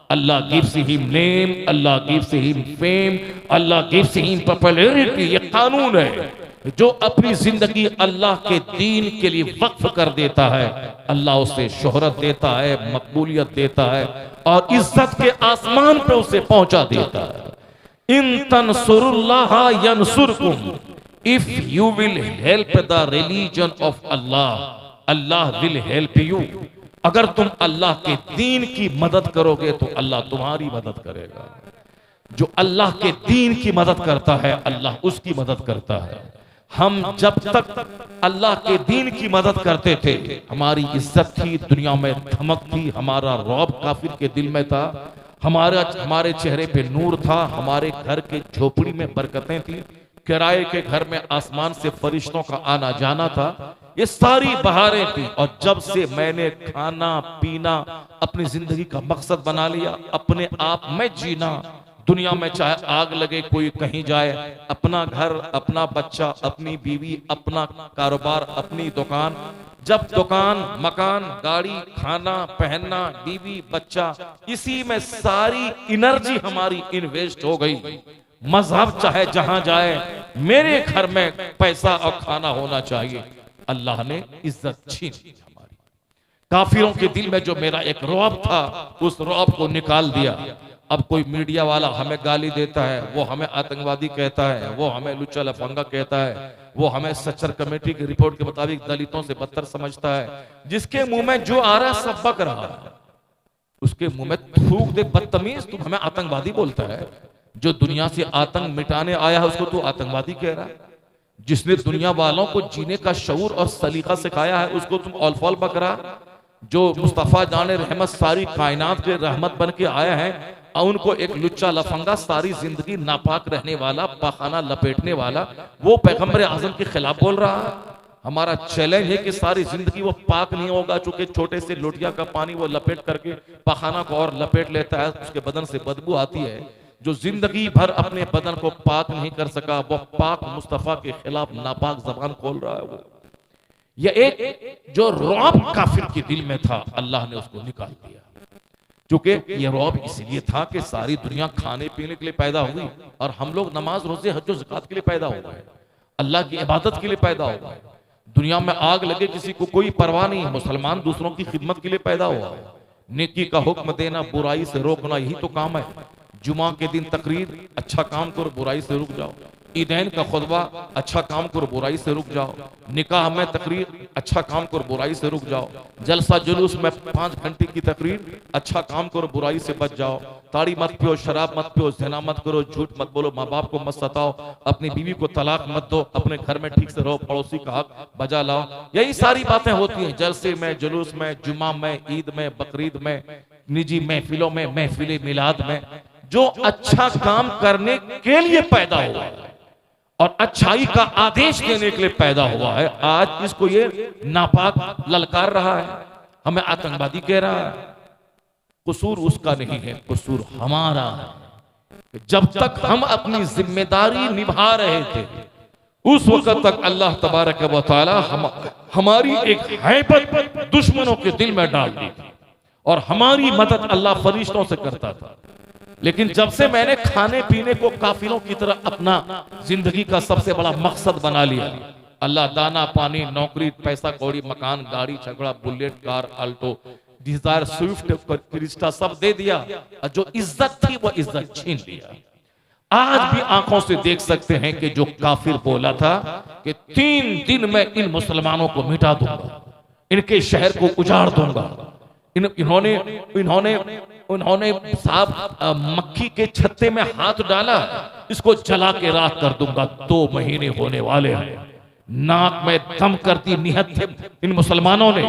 Allah gives him name, Allah gives him fame, Allah gives him popularity। ये कानून है। जो अपनी जिंदगी अल्लाह के दीन के लिए वक्फ कर देता है, अल्लाह उसे शोहरत देता है, मकबूलियत देता है और इज्जत के आसमान पे उसे पहुंचा देता है। इन तंसुरुल्लाह यंसुरकुम, if you will help the religion of Allah, Allah will help you. अगर तुम अल्लाह के दीन की मदद करोगे तो अल्लाह तुम्हारी मदद करेगा। जो अल्लाह के दीन की मदद करता है, अल्लाह उसकी मदद करता है। हम जब तक अल्लाह के दीन की मदद करते थे, हमारी इज्जत थी, दुनिया में धमक थी, हमारा रौब काफिर के दिल में था, हमारे चेहरे पे नूर था, हमारे घर के झोपड़ी में बरकतें थी, किराए के घर में आसमान से फरिश्तों का आना जाना था, ये सारी बहारें थी। और जब से मैंने खाना पीना अपनी जिंदगी का मकसद बना लिया, अपने आप में जीना, दुनिया में चाहे आग लगे, कोई कहीं जाए, अपना घर, अपना बच्चा, अपनी बीवी, अपना कारोबार, अपनी दुकान, जब दुकान, मकान, गाड़ी, खाना, पहनना, बीवी, बच्चा, इसी में सारी एनर्जी हमारी इन्वेस्ट हो गई। मजहब चाहे जहां जाए, मेरे घर में पैसा और खाना होना चाहिए, अल्लाह ने इज्जत छीन ली हमारी। काफिरों के दिल में जो मेरा एक रौब था, उस रौब को निकाल दिया। अब कोई मीडिया वाला हमें गाली देता है, वो हमें आतंकवादी कहता है, वो हमें लुच्चा लफंगा कहता है, वो हमें सच्चर कमेटी की रिपोर्ट के मुताबिक दलितों से बदतर समझता है। जिसके मुंह में जो आ रहा है सब बक रहा है, उसके मुंह में थूक दे, बदतमीज, तू हमें आतंकवादी बोलता है। जो दुनिया से आतंक मिटाने आया है उसको तू आतंकवादी कह रहा है। जिसने दुनिया वालों को जीने का शऊर और सलीका सिखाया है उसको तुम औलफौल बक रहा। जो मुस्तफा जाने रहमत सारी कायनात के रहमत बन के आया है, उनको एक लुच्चा लफंगा, सारी जिंदगी नापाक रहने वाला, पाखाना लपेटने वाला, वो पैगंबर आजम के खिलाफ बोल रहा है। हमारा चैलेंज है कि सारी जिंदगी वो पाक नहीं होगा, चूंकि छोटे से लोटिया का पानी वो लपेट करके पाखाना को और लपेट लेता है, उसके बदन से बदबू आती है। जो जिंदगी भर अपने बदन को पाक नहीं कर सका, वो पाक मुस्तफा के खिलाफ नापाक जबान खोल रहा है। वो ये एक जो रौब काफिर के दिल में था, अल्लाह ने उसको निकाल दिया। क्योंकि ये रौब इसलिए था कि सारी दुनिया खाने पीने के लिए पैदा हुई और हम लोग नमाज रोजे हज ज़कात के लिए पैदा हो गए, अल्लाह की इबादत के लिए पैदा हो गए। दुनिया में आग लगे किसी को कोई परवाह नहीं, मुसलमान दूसरों की खिदमत के लिए पैदा हुआ। नेकी का हुक्म देना, बुराई से रोकना, यही तो काम है। जुमा के दिन तकरीर, अच्छा काम करो, बुराई से रुक जाओ। ईदैन का खुतबा, अच्छा काम करो, बुराई से रुक जाओ। निकाह में तकरीर, अच्छा काम करो, बुराई से रुक जाओ। जलसा जुलूस में 5 घंटे की तकरीर, अच्छा काम करो, बुराई से बच जाओ। ताड़ी मत पियो, शराब मत पियो, ज़िना मत करो, झूठ मत बोलो, माँ बाप को मत सताओ, अपनी बीवी को तलाक मत दो, अपने घर में ठीक से रहो, पड़ोसी का हक बजा लाओ। यही सारी बातें होती हैं जलसे में, जुलूस में, जुमा में, ईद में, बकरीद में, निजी महफिलों में, महफिल मिलाद में। जो अच्छा काम करने के लिए पैदा हुआ है और अच्छाई का आदेश देने के लिए पैदा हुआ है, आज इसको ये नापाक ललकार रहा है, हमें आतंकवादी कह रहा है। कसूर उसका नहीं है, कसूर हमारा है। जब तक हम अपनी जिम्मेदारी निभा रहे थे, उस वक्त तक अल्लाह तबारक व तआला हमारी एक हैबत दुश्मनों के दिल में डाल दी थी और हमारी मदद अल्लाह फरिश्तों से करता था। लेकिन जब से मैंने खाने पीने को काफिरों की तरह अपना जिंदगी का सबसे बड़ा मकसद बना लिया, अल्लाह दाना पानी, नौकरी, पैसा कौड़ी, मकान, गाड़ी, छकड़ा, bullet, car, Alto, Dzire, Swift, Crysta सब दे दिया, और जो इज्जत थी वो इज्जत छीन लिया। आज भी आंखों से देख सकते हैं कि जो काफिर बोला था कि 3 दिन में इन मुसलमानों को मिटा दूंगा, इनके शहर को उजाड़ दूंगा, इन्होंने साहब मक्खी के छत्ते में हाथ डाला, इसको जला के राख कर दूंगा। 2 महीने होने वाले हैं। नाक में दम करती नियत थे इन मुसलमानों ने,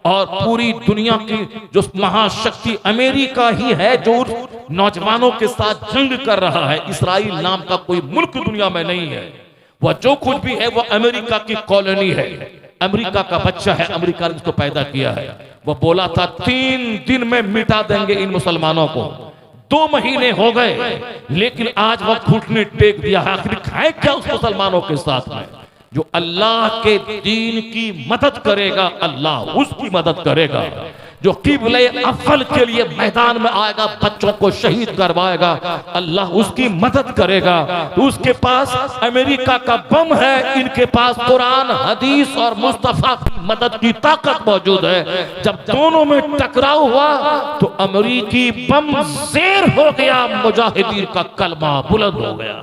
और पूरी दुनिया की जो महाशक्ति अमेरिका ही है जो नौजवानों के साथ जंग कर रहा है। इसराइल नाम का कोई मुल्क दुनिया में नहीं है, वह जो कुछ भी है वो अमेरिका की कॉलोनी है, अमेरिका का बच्चा है, अमेरिका ने इसको पैदा किया है। वह बोला था 3 दिन में मिटा देंगे इन मुसलमानों को। 2 महीने हो गए, लेकिन आज वह घुटने टेक दिया। आखिर खाए क्या उस मुसलमानों के साथ में? जो अल्लाह के दीन की मदद करेगा, अल्लाह उसकी मदद करेगा। जो क़िबले अव्वल के लिए मैदान में आएगा, बच्चों को शहीद करवाएगा, अल्लाह उसकी मदद करेगा। उसके पास अमेरिका का बम है, इनके पास कुरान, हदीस और मुस्तफा की मदद की ताकत मौजूद है। जब दोनों में टकराव हुआ तो अमेरिकी बम ज़ेर हो गया, मुजाहिदीन का कलमा बुलंद हो गया।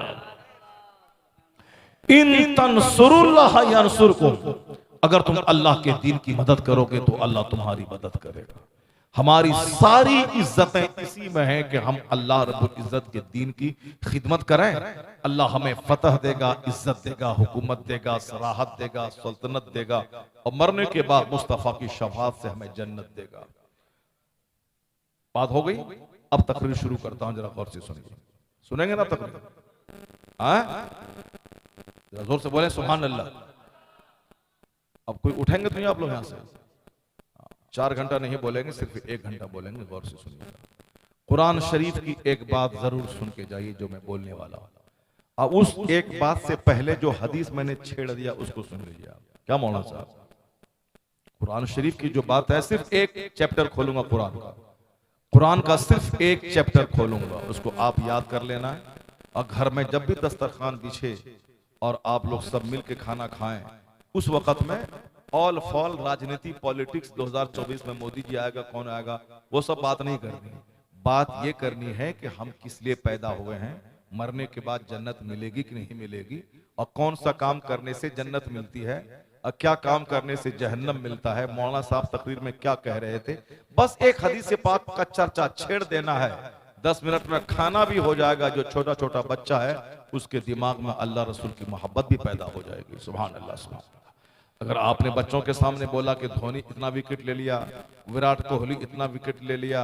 इन तंसुरुल्लाह यंसुरकुम, अगर तुम अल्लाह के दीन की मदद करोगे तो अल्लाह तुम्हारी मदद करेगा। हमारी सारी इज्जतें इसी में है कि हम अल्लाह रब्बुल इज्जत के दीन की खिदमत करें। अल्लाह हमें फतह देगा, इज्जत देगा, हुकूमत देगा, सराहत देगा, सल्तनत देगा, और मरने के बाद मुस्तफा की शफाअत से हमें जन्नत देगा। बात हो गई। अब तकरीर शुरू करता हूं, जरा गौर से सुनिए। सुनेंगे ना तकरीर? जरा जोर से बोले सुभान अल्लाह। अब कोई उठेंगे तो नहीं आप लोग यहां से? 4 घंटा नहीं बोलेंगे, सिर्फ 1 घंटा बोलेंगे। गौर से सुनिए। कुरान शरीफ की एक बात जरूर सुन के जाइए जो मैं बोलने वाला हूं। अब उस एक बात से पहले जो हदीस मैंने छेड़ दिया उसको सुन लीजिए आप। क्या मौलाना साहब? कुरान शरीफ की जो बात है, सिर्फ एक चैप्टर खोलूंगा कुरान का सिर्फ एक चैप्टर खोलूंगा, उसको आप याद कर लेना है। और घर में जब भी दस्तरखान बिछे और आप लोग सब मिल के खाना खाएं, उस वक्त में ऑल फॉल राजनीति पॉलिटिक्स 2024 में मोदी जी आएगा, कौन आएगा, वो सब बात नहीं करनी। बात ये करनी है कि हम किस लिए पैदा हुए हैं, मरने के बाद जन्नत मिलेगी कि नहीं मिलेगी, और कौन सा काम करने से जन्नत मिलती है और क्या काम करने से जहन्नम मिलता है। मौलाना साहब तकरीर में क्या कह रहे थे, बस एक हदीस पाक का चर्चा छेड़ देना है। 10 मिनट में खाना भी हो जाएगा। जो छोटा छोटा बच्चा है उसके दिमाग में अल्लाह रसूल की मोहब्बत भी पैदा हो जाएगी। सुभान अल्लाह, सुभान अल्लाह। अगर आपने बच्चों के सामने बोला कि धोनी इतना विकेट ले लिया, विराट कोहली इतना विकेट ले लिया,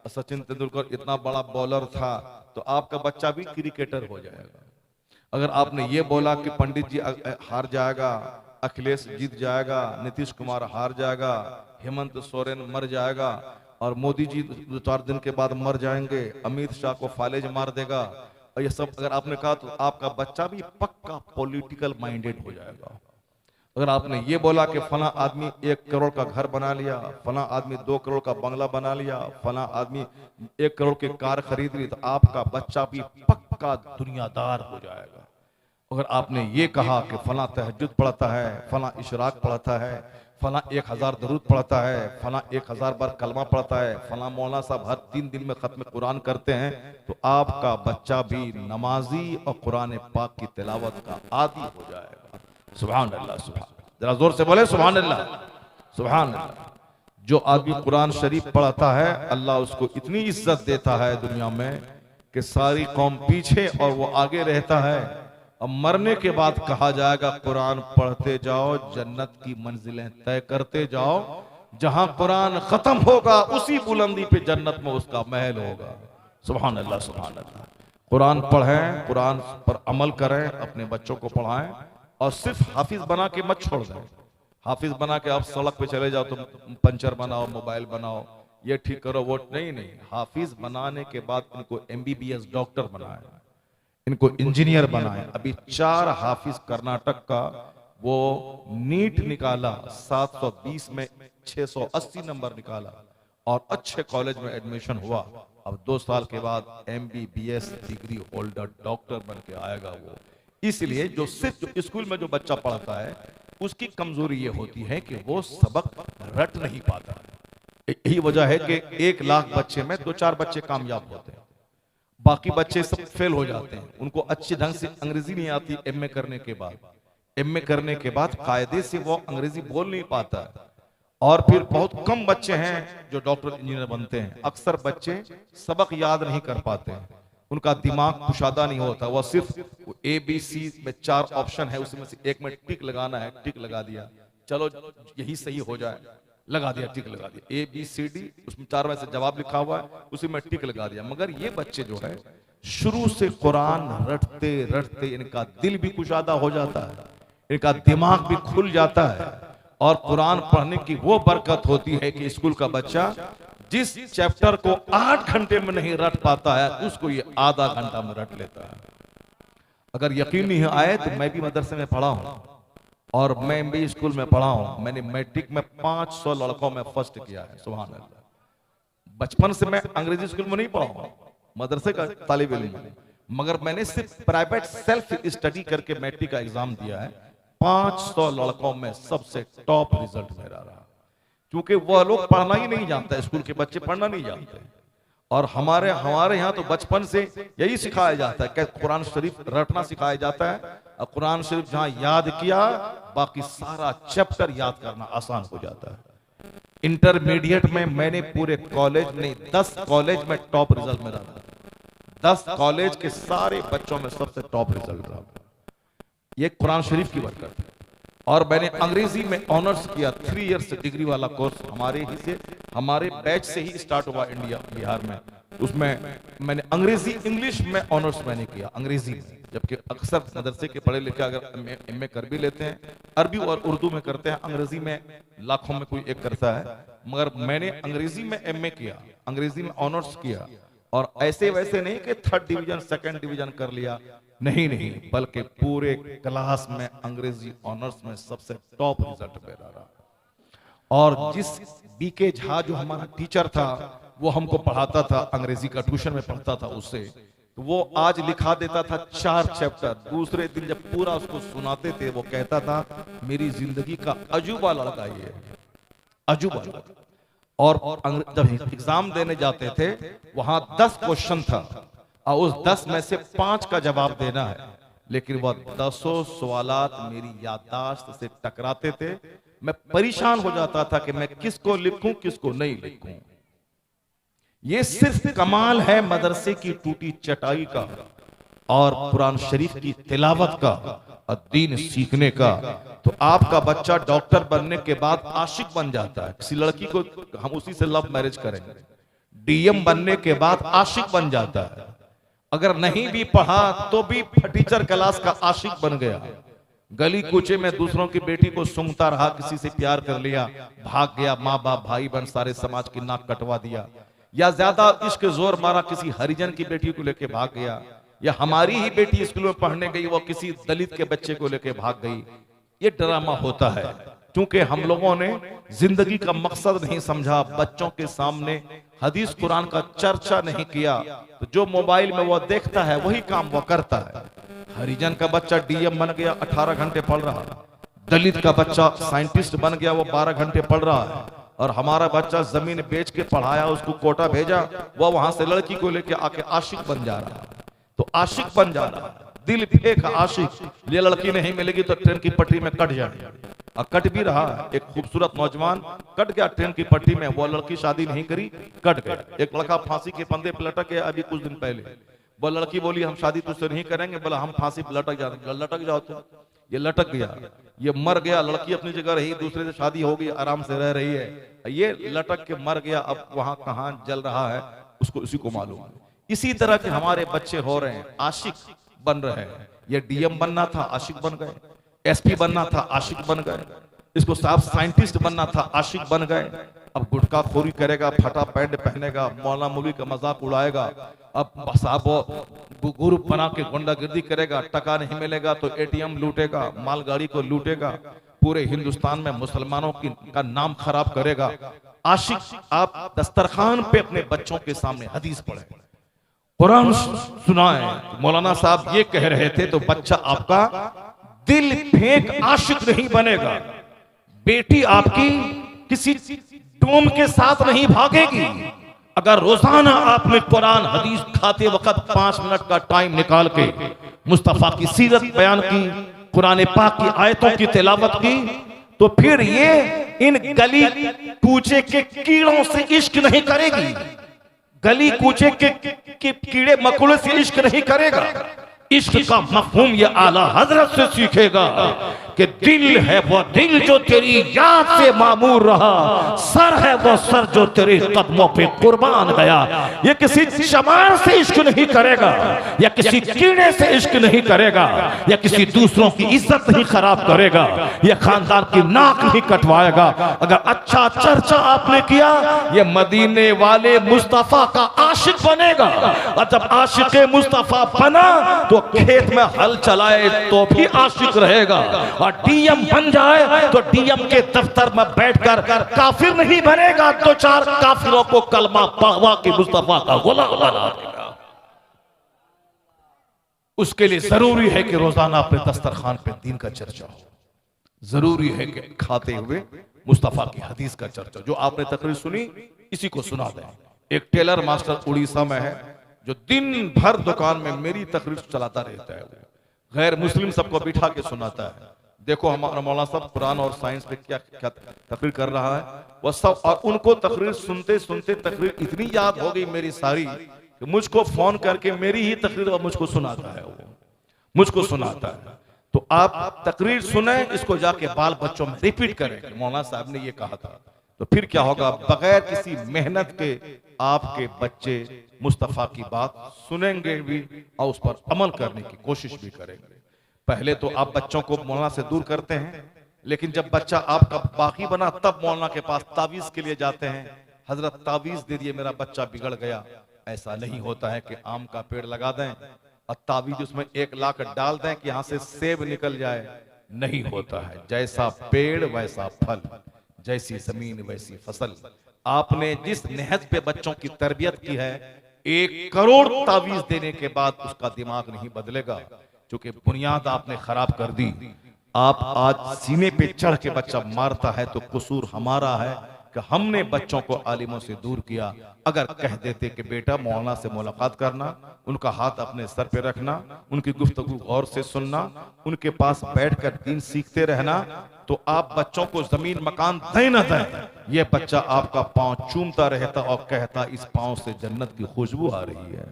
सचिन तेंदुलकर इतना बड़ा बॉलर था, तो आपका बच्चा भी क्रिकेटर हो जाएगा। अगर आपने ये बोला कि पंडित जी हार जाएगा, अखिलेश जीत जाएगा, नीतीश कुमार हार जाएगा, हेमंत सोरेन मर जाएगा और मोदी जी 2-4 दिन के बाद मर जाएंगे, अमित शाह को फालेज मार देगा, और ये सब अगर आपने कहा तो आपका बच्चा भी पक्का पॉलिटिकल माइंडेड हो जाएगा। अगर आपने ये बोला कि फला आदमी 1 करोड़ का घर बना लिया, फला आदमी 2 करोड़ का बंगला बना लिया, फला आदमी 1 करोड़ की कार खरीद ली, तो आपका बच्चा भी पक्का दुनियादार हो जाएगा। अगर आपने ये कहा कि फला तहज्जुद पढ़ता है, फला इशराक पढ़ता है, फला 1000 दरूद पढ़ता है, फला 1000 बार कलमा पढ़ता है, फला मौलाना साहब हर 3 दिन में खत्म कुरान करते हैं, तो आपका बच्चा भी नमाजी और कुरान पाक की तिलावत का आदी हो जाएगा। सुभान अल्लाह, सुभान। जरा जोर से बोले सुभान अल्लाह, सुभान अल्लाह। जो आदमी कुरान शरीफ पढ़ता है, अल्लाह उसको इतनी इज्जत देता है दुनिया में कि सारी कौम पीछे और वो आगे रहता है। अब मरने के बाद कहा जाएगा कुरान पढ़ते जाओ, जन्नत की मंजिलें तय करते जाओ। जहां कुरान खत्म होगा उसी बुलंदी पे जन्नत में उसका महल होगा। सुभान अल्लाह, सुभान अल्लाह। कुरान पढ़ें, कुरान पर अमल करें, अपने बच्चों को पढ़ाएं, और सिर्फ हाफिज बना के मत छोड़ दें। हाफिज बना के आप सड़क पे चले जाओ तो पंचर बनाओ, मोबाइल बनाओ, ये ठीक करो, वो नहीं। हाफिज बनाने के बाद इनको MBBS डॉक्टर बनाए, इनको इंजीनियर बनाए। अभी 4 हाफिज कर्नाटक का वो नीट निकाला, 720 में 680 नंबर निकाला और अच्छे कॉलेज में एडमिशन हुआ। अब 2 साल के बाद MBBS डिग्री होल्डर डॉक्टर बन के आएगा वो। इसलिए जो सिर्फ जो स्कूल में जो बच्चा पढ़ता है उसकी कमजोरी ये होती है कि वो सबक रट नहीं पाता। यही वजह है कि 1 लाख बच्चे में 2-4 बच्चे कामयाब होते हैं, बाकी बच्चे सब फेल हो जाते हैं। उनको अच्छे ढंग से अंग्रेजी नहीं आती। MA करने के बाद कायदे से वो अंग्रेजी बोल नहीं पाता है। और फिर बहुत कम बच्चे हैं जो डॉक्टर इंजीनियर बनते हैं। अक्सर बच्चे सबक याद नहीं कर पाते हैं, उनका दिमाग कुशादा नहीं होता। वो सिर्फ ABC में 4 ऑप्शन है, उसमें से एक में टिक लगाना है, टिक लगा दिया, चलो यही सही हो जाए, लगा दिया, टिक लगा दिया। ABCD उसमें 4 में से जवाब लिखा हुआ है, उसी में टिक लगा दिया। मगर ये बच्चे जो है शुरू से कुरान रटते रटते इनका दिल भी कुशादा हो जाता है, इनका दिमाग भी खुल जाता है। और कुरान पढ़ने की वो बरकत होती है कि स्कूल का बच्चा जिस चैप्टर को 8 घंटे में नहीं रट पाता है उसको ये आधा घंटा में रट लेता है। अगर यकीन नहीं आए तो मैं भी मदरसे में पढ़ा हूं और मैं भी स्कूल में पढ़ा हूं। मैंने मैट्रिक में 500 लड़कों में फर्स्ट किया है। सुभान अल्लाह। बचपन से मैं अंग्रेजी स्कूल में नहीं पढ़ा हूं, मदरसे का तालिब इल्म हूं, मगर मैंने सिर्फ प्राइवेट सेल्फ स्टडी करके मैट्रिक का एग्जाम दिया है। 500 लड़कों में सबसे टॉप रिजल्ट मेरा रहा, क्योंकि वह लोग पढ़ना ही नहीं जानते, स्कूल के बच्चे पढ़ना नहीं जानते। और हमारे यहाँ तो बचपन से यही सिखाया जाता है कि कुरान शरीफ रटना सिखाया जाता है, और कुरान शरीफ जहां याद किया बाकी सारा चैप्टर याद करना आसान हो जाता है। इंटरमीडिएट में मैंने पूरे कॉलेज नहीं 10 कॉलेज में टॉप रिजल्ट मेरा रहा, 10 कॉलेज के सारे बच्चों में सबसे टॉप रिजल्ट रहा। ये कुरान शरीफ की बरकत है। और मैंने अंग्रेजी में ऑनर्स किया, 3 इयर्स डिग्री वाला कोर्स हमारे बैच से ही स्टार्ट हुआ इंडिया बिहार में। उसमें मैंने अंग्रेजी इंग्लिश में ऑनर्स मैंने किया अंग्रेजी में, जबकि अक्सर मदरसे के पढ़े लिखे अगर एमए कर भी लेते हैं, अरबी और उर्दू में करते हैं, अंग्रेजी में लाखों में कोई एक करता है, मगर मैंने अंग्रेजी में एमए किया, अंग्रेजी में ऑनर्स किया। और ऐसे वैसे नहीं कि 3rd डिवीजन 2nd डिवीजन कर लिया, नहीं, बल्कि पूरे क्लास में अंग्रेजी ऑनर्स में सबसे टॉप रिजल्ट मेरा रहा। और जिस बीके झा जो हमारा टीचर था वो हमको पढ़ाता था, अंग्रेजी का ट्यूशन में पढ़ता था उससे, तो वो आज लिखा देता था 4 चैप्टर। दूसरे दिन जब पूरा उसको सुनाते थे वो कहता था मेरी जिंदगी का अजूबा लड़का ये, अजूबा लड़का। और जब एग्जाम देने जाते थे वहां 10 क्वेश्चन था और उस 10 में से 5 का जवाब देना है, लेकिन वह 10 सवालात मेरी याददाश्त से टकराते थे। मैं परेशान हो जाता था कि मैं किसको लिखूं किसको नहीं लिखूं। ये सिर्फ कमाल है मदरसे की टूटी चटाई का और कुरान शरीफ की तिलावत का और दीन सीखने का। तो आपका बच्चा डॉक्टर बनने के बाद आशिक बन जाता है, किसी लड़की को हम उसी से लव मैरिज करेंगे, डीएम बनने के बाद आशिक बन जाता है, अगर नहीं भी पढ़ा तो भी टीचर क्लास का आशिक बन गया, गली कूचे में दूसरों की बेटी को सूंघता रहा, किसी से प्यार कर लिया, भाग गया, माँ बाप भाई बहन सारे समाज की नाक कटवा दिया, या ज्यादा इश्क जोर मारा किसी हरिजन की बेटी को लेके भाग गया, या हमारी ही बेटी स्कूल में पढ़ने गई वो किसी दलित के बच्चे को लेके भाग गई। ये ड्रामा होता है क्योंकि हम लोगों ने जिंदगी का मकसद नहीं समझा, बच्चों के सामने हदीस कुरान का चर्चा नहीं किया, तो जो मोबाइल में वो देखता है वही काम वो करता है। हरिजन का बच्चा डीएम बन गया, 18 घंटे पढ़ रहा है, दलित का बच्चा साइंटिस्ट बन गया, वो 12 घंटे पढ़ रहा है, और हमारा बच्चा जमीन बेच के पढ़ाया, उसको कोटा भेजा, वो वहां से लड़की को लेके आके आशिक बन जा रहा है। तो आशिक बन जा रहा है, दिल फेंक आशिक, ये लड़की नहीं मिलेगी तो ट्रेन की पटरी में कट जाएगा, और कट भी रहा है। एक खूबसूरत नौजवान कट गया ट्रेन की पटरी में, वो लड़की शादी नहीं करी, कट गया। एक लड़का फांसी के फंदे पे लटक गया अभी कुछ दिन पहले, वो लड़की बोली हम शादी तुझसे नहीं करेंगे, बोला हम फांसी पे लटक जाएंगे, लटक जाओ तो। ये लटक गया, ये मर गया, लड़की अपनी जगह रही, दूसरे से शादी हो गई, आराम से रह रही है, ये लटक के मर गया, अब वहां कहां जल रहा है उसको उसी को मालूम। इसी तरह के हमारे बच्चे हो रहे हैं, आशिक बन रहे हैं। ये डीएम बनना था आशिक बन गए, एसपी बनना था आशिक बन गए, इसको साहब साइंटिस्ट बनना था आशिक बन गए। अब गुटखा खोरी करेगा, फटा पैंट पहनेगा, मौला मौलवी का मजाक उड़ाएगा, अब साहब ग्रुप बना के गुंडागिर्दी करेगा, टका नहीं मिलेगा तो एटीएम लूटेगा, मालगाड़ी को लूटेगा, पूरे हिंदुस्तान में मुसलमानों का नाम खराब करेगा। आशिक आप दस्तरखान पे अपने बच्चों के सामने हदीस पढ़े, कुरान सुनाए। मौलाना साहब ये कह रहे थे तो बच्चा आपका दिल फेंक आशिक नहीं बनेगा, बेटी आपकी किसी डोम के साथ नहीं भागेगी। अगर रोजाना आपने कुरान हदीस खाते वक्त 5 मिनट का टाइम निकाल के मुस्तफा की सीरत बयान की, कुरान पाक की आयतों की तिलावत की, तो फिर ये इन गली कूचे के कीड़ों से इश्क नहीं करेगी, गली कूचे के कीड़े मकोड़े से इश्क नहीं करेगा। इश्क का मफहूम ये आला हजरत से सीखेगा कि दिल है वो दिल जो तेरी याद से मामूर रहा, सर है वो सर जो तेरे कदमों पे कुर्बान गया। ये किसी शमार से इश्क नहीं करेगा, या किसी कीड़े से इश्क नहीं करेगा, या किसी दूसरों की इज्जत नहीं खराब करेगा, या खानदान की नाक नहीं कटवाएगा। अगर अच्छा चर्चा आपने किया, ये मदीने वाले मुस्तफा का आशिक बनेगा, और जब आशिक मुस्तफा बना तो खेत में हल चलाए तो भी आशिक रहेगा, और डीएम बन जाए तो डीएम के दफ्तर में बैठकर काफिर नहीं बनेगा, तो चार काफिरों को कलमा पढ़वा के मुस्तफा का गुलाम बना देगा। उसके लिए जरूरी है कि रोजाना अपने दस्तरखान पे दीन का चर्चा हो, जरूरी है कि खाते हुए मुस्तफा की हदीस का चर्चा। जो आपने तकरीर सुनी इसी को सुना दें। एक टेलर मास्टर उड़ीसा में है जो दिन भर दुकान में मेरी तकरीर चलाता रहता है, गैर मुस्लिम सबको बिठा के सुनाता है। देखो हमारा मौलाना साहब कुरान और साइंस पे क्या क्या तकरीर कर रहा है वह सब, और उनको तकरीर सुनते सुनते तकरीर इतनी याद हो गई मेरी सारी कि मुझको फोन करके मेरी ही तकरीर मुझको सुनाता है, वो मुझको सुनाता है। तो आप तकरीर सुने, इसको जाके बाल बच्चों में रिपीट करें, मौलाना साहब ने ये कहा था, तो फिर क्या होगा, बगैर किसी मेहनत के आपके बच्चे मुस्तफा की बात सुनेंगे भी और उस पर अमल करने की कोशिश भी करेंगे। पहले तो आप बच्चों को मौलाना से दूर करते हैं, लेकिन जब बच्चा आपका बाकी बना तब मौलाना के पास तावीज के लिए जाते हैं, हजरत तावीज दे दिए मेरा बच्चा बिगड़ गया। ऐसा नहीं होता है कि आम का पेड़ लगा दें और तावीज उसमें 1 लाख डाल दें कि यहां से सेब निकल जाए, नहीं होता है। जैसा पेड़ वैसा फल, जैसी जमीन वैसी फसल। आपने जिस नहज पे बच्चों की तरबियत की है, 1 करोड़ तावीज देने के बाद उसका दिमाग नहीं बदलेगा, क्योंकि बुनियाद आपने खराब कर दी। आप आज सीने पे चढ़ के बच्चा मारता है तो कसूर हमारा है कि हमने बच्चों को आलिमों से दूर किया। अगर कह देते कि बेटा मौलाना से मुलाकात करना, उनका हाथ अपने सर पे रखना, उनकी गुफ्तगू गौर से सुनना, उनके पास बैठकर दीन सीखते रहना, तो आप बच्चों को जमीन मकान दें न दें, ये बच्चा आपका पांव चूमता रहता और कहता इस पांव से जन्नत की खुशबू आ रही है।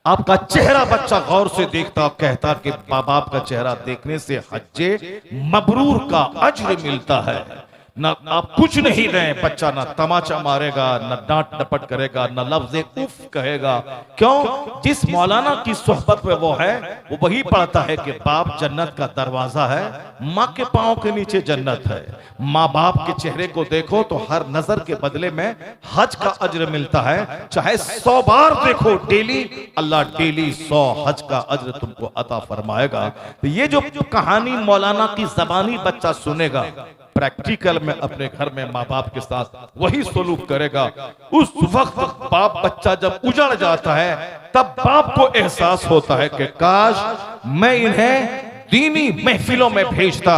आपका चेहरा बच्चा गौर से देखता और कहता कि माँ बाप का चेहरा देखने से हज्जे मबरूर का अज्र मिलता है। ना आप कुछ नहीं दें, बच्चा ना तमाचा मारेगा, ना डांट डपट करेगा, ना लफ्ज़ उफ कहेगा। क्यों? जिस मौलाना की सोहबत में वो है, वो वही पढ़ता है कि बाप जन्नत का दरवाजा है, माँ के पांव के नीचे जन्नत है। माँ बाप के चेहरे को देखो तो हर नजर के बदले में हज का अज्र मिलता है। चाहे 100 बार देखो डेली, अल्लाह डेली 100 हज का अज्र तुमको अता फरमाएगा। तो ये जो कहानी मौलाना की जबानी बच्चा सुनेगा, प्रैक्टिकल में अपने घर में माँ बाप के साथ वही सलूक करेगा। उस वक्त बाप बच्चा जब उजड़ जाता है, तब बाप को एहसास होता है कि काश मैं इन्हें दीनी महफिलों में भेजता,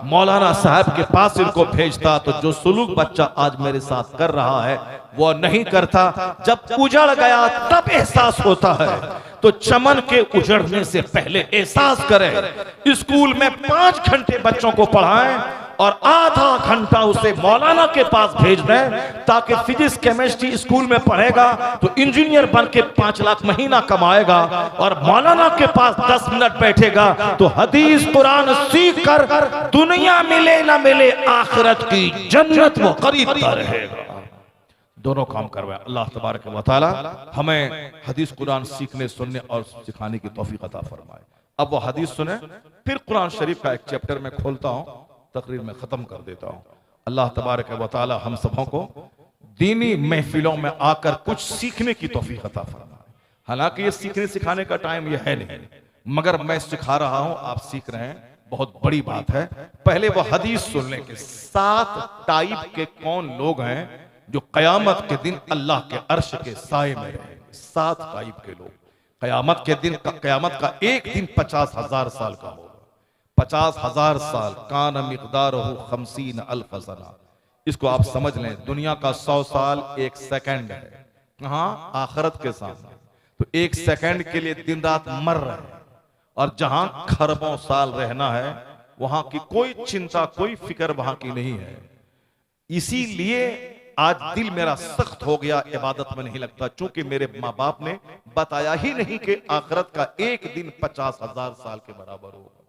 मौलाना साहब के पास इनको भेजता, तो जो सलूक बच्चा आज मेरे साथ कर रहा है वो नहीं करता। जब उजड़ गया तब एहसास होता है। तो चमन के उजड़ने से पहले एहसास करें। स्कूल में 5 घंटे बच्चों को पढ़ाएं और आधा घंटा उसे मौलाना के पास भेज दें, ताकि फिजिक्स केमिस्ट्री स्कूल में पढ़ेगा तो इंजीनियर बन के 5 लाख महीना कमाएगा, और मौलाना के पास 10 मिनट बैठेगा तो हदीस कुरान सीख कर दुनिया मिले ना मिले आखिरत की जन्नत वो खरीदता रहेगा। दोनों काम करवाए। अल्लाह तबारक व तआला हमें हदीस कुरान सीखने, सुनने और सिखाने की तौफीक अता फरमाए। अब वो हदीस सुने, फिर कुरान शरीफ का एक चैप्टर में खोलता हूँ, तकरीर में खत्म कर देता हूँ। अल्लाह तबारक व तआला हम सबों को दीनी महफिलों में आकर कुछ सीखने की तौफीक अता फरमाए। हालांकि ये सीखने सिखाने का टाइम ये है नहीं, मगर मैं सिखा रहा हूँ, आप सीख रहे हैं, बहुत बड़ी बात है। पहले वो हदीस सुन लें कि 7 टाइप के कौन लोग हैं जो कयामत के दिन अल्लाह के अर्श के साए में रहेंगे। 7 टाइप के लोग कयामत के दिन, कयामत का एक दिन 50,000 साल का होगा। 50,000 साल कान मिक़दारुहु 50 अल्फ सना। इसको आप समझ लें, दुनिया का 100 साल 1 सेकंड है। कहां? आखिरत के सामने। तो 1 सेकंड के लिए दिन रात मर रहे हैं, और जहां खरबों साल रहना है वहां की कोई चिंता, कोई फिक्र वहां की नहीं है। इसीलिए आज दिल मेरा सख्त हो गया, इबादत में नहीं लगता, चूंकि मेरे माँ बाप ने बताया ही नहीं कि आखिरत का एक दिन 50,000 साल के बराबर होगा।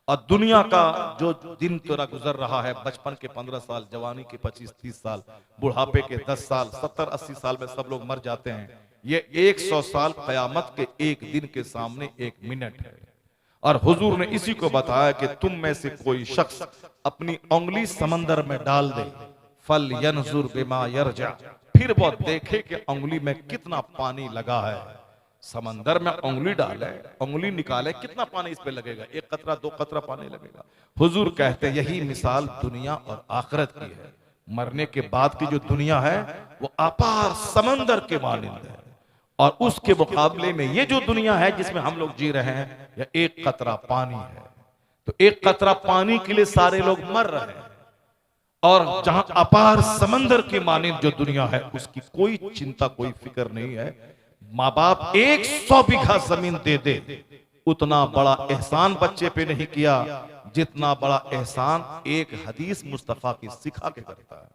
और दुनिया का जो दिन तेरा गुजर रहा है, बचपन के 15 साल, जवानी के 25-30 साल, बुढ़ापे के 10 साल, 70-80 साल में सब लोग मर जाते हैं। ये 100 साल कयामत के एक दिन के सामने 1 मिनट है। और हुजूर ने इसी को बताया कि तुम में से कोई शख्स अपनी उंगली समंदर में डाल दे, फल यनजुर बिमा यरजा, फिर वो देखे कि उंगली में कितना पानी लगा है। समंदर में उंगली डाले, उंगली निकाले, कितना पानी इस पे लगेगा? एक कतरा, दो कतरा पानी लगेगा। हुजूर कहते यही मिसाल दुनिया और आखिरत की है। मरने के बाद की जो दुनिया है वो अपार समंदर के मानिंद है, और उसके मुकाबले में ये जो दुनिया है जिसमें हम लोग जी रहे हैं, यह एक कतरा पानी है। तो एक कतरा पानी के लिए सारे लोग मर रहे हैं, और जहां अपार समंदर की मानिंद जो दुनिया है उसकी कोई चिंता, कोई फिक्र नहीं है। माँ बाप 100 बीघा जमीन दे दे, उतना बड़ा एहसान बच्चे पे नहीं किया जितना बड़ा एहसान एक हदीस मुस्तफा की सिखा के करता है।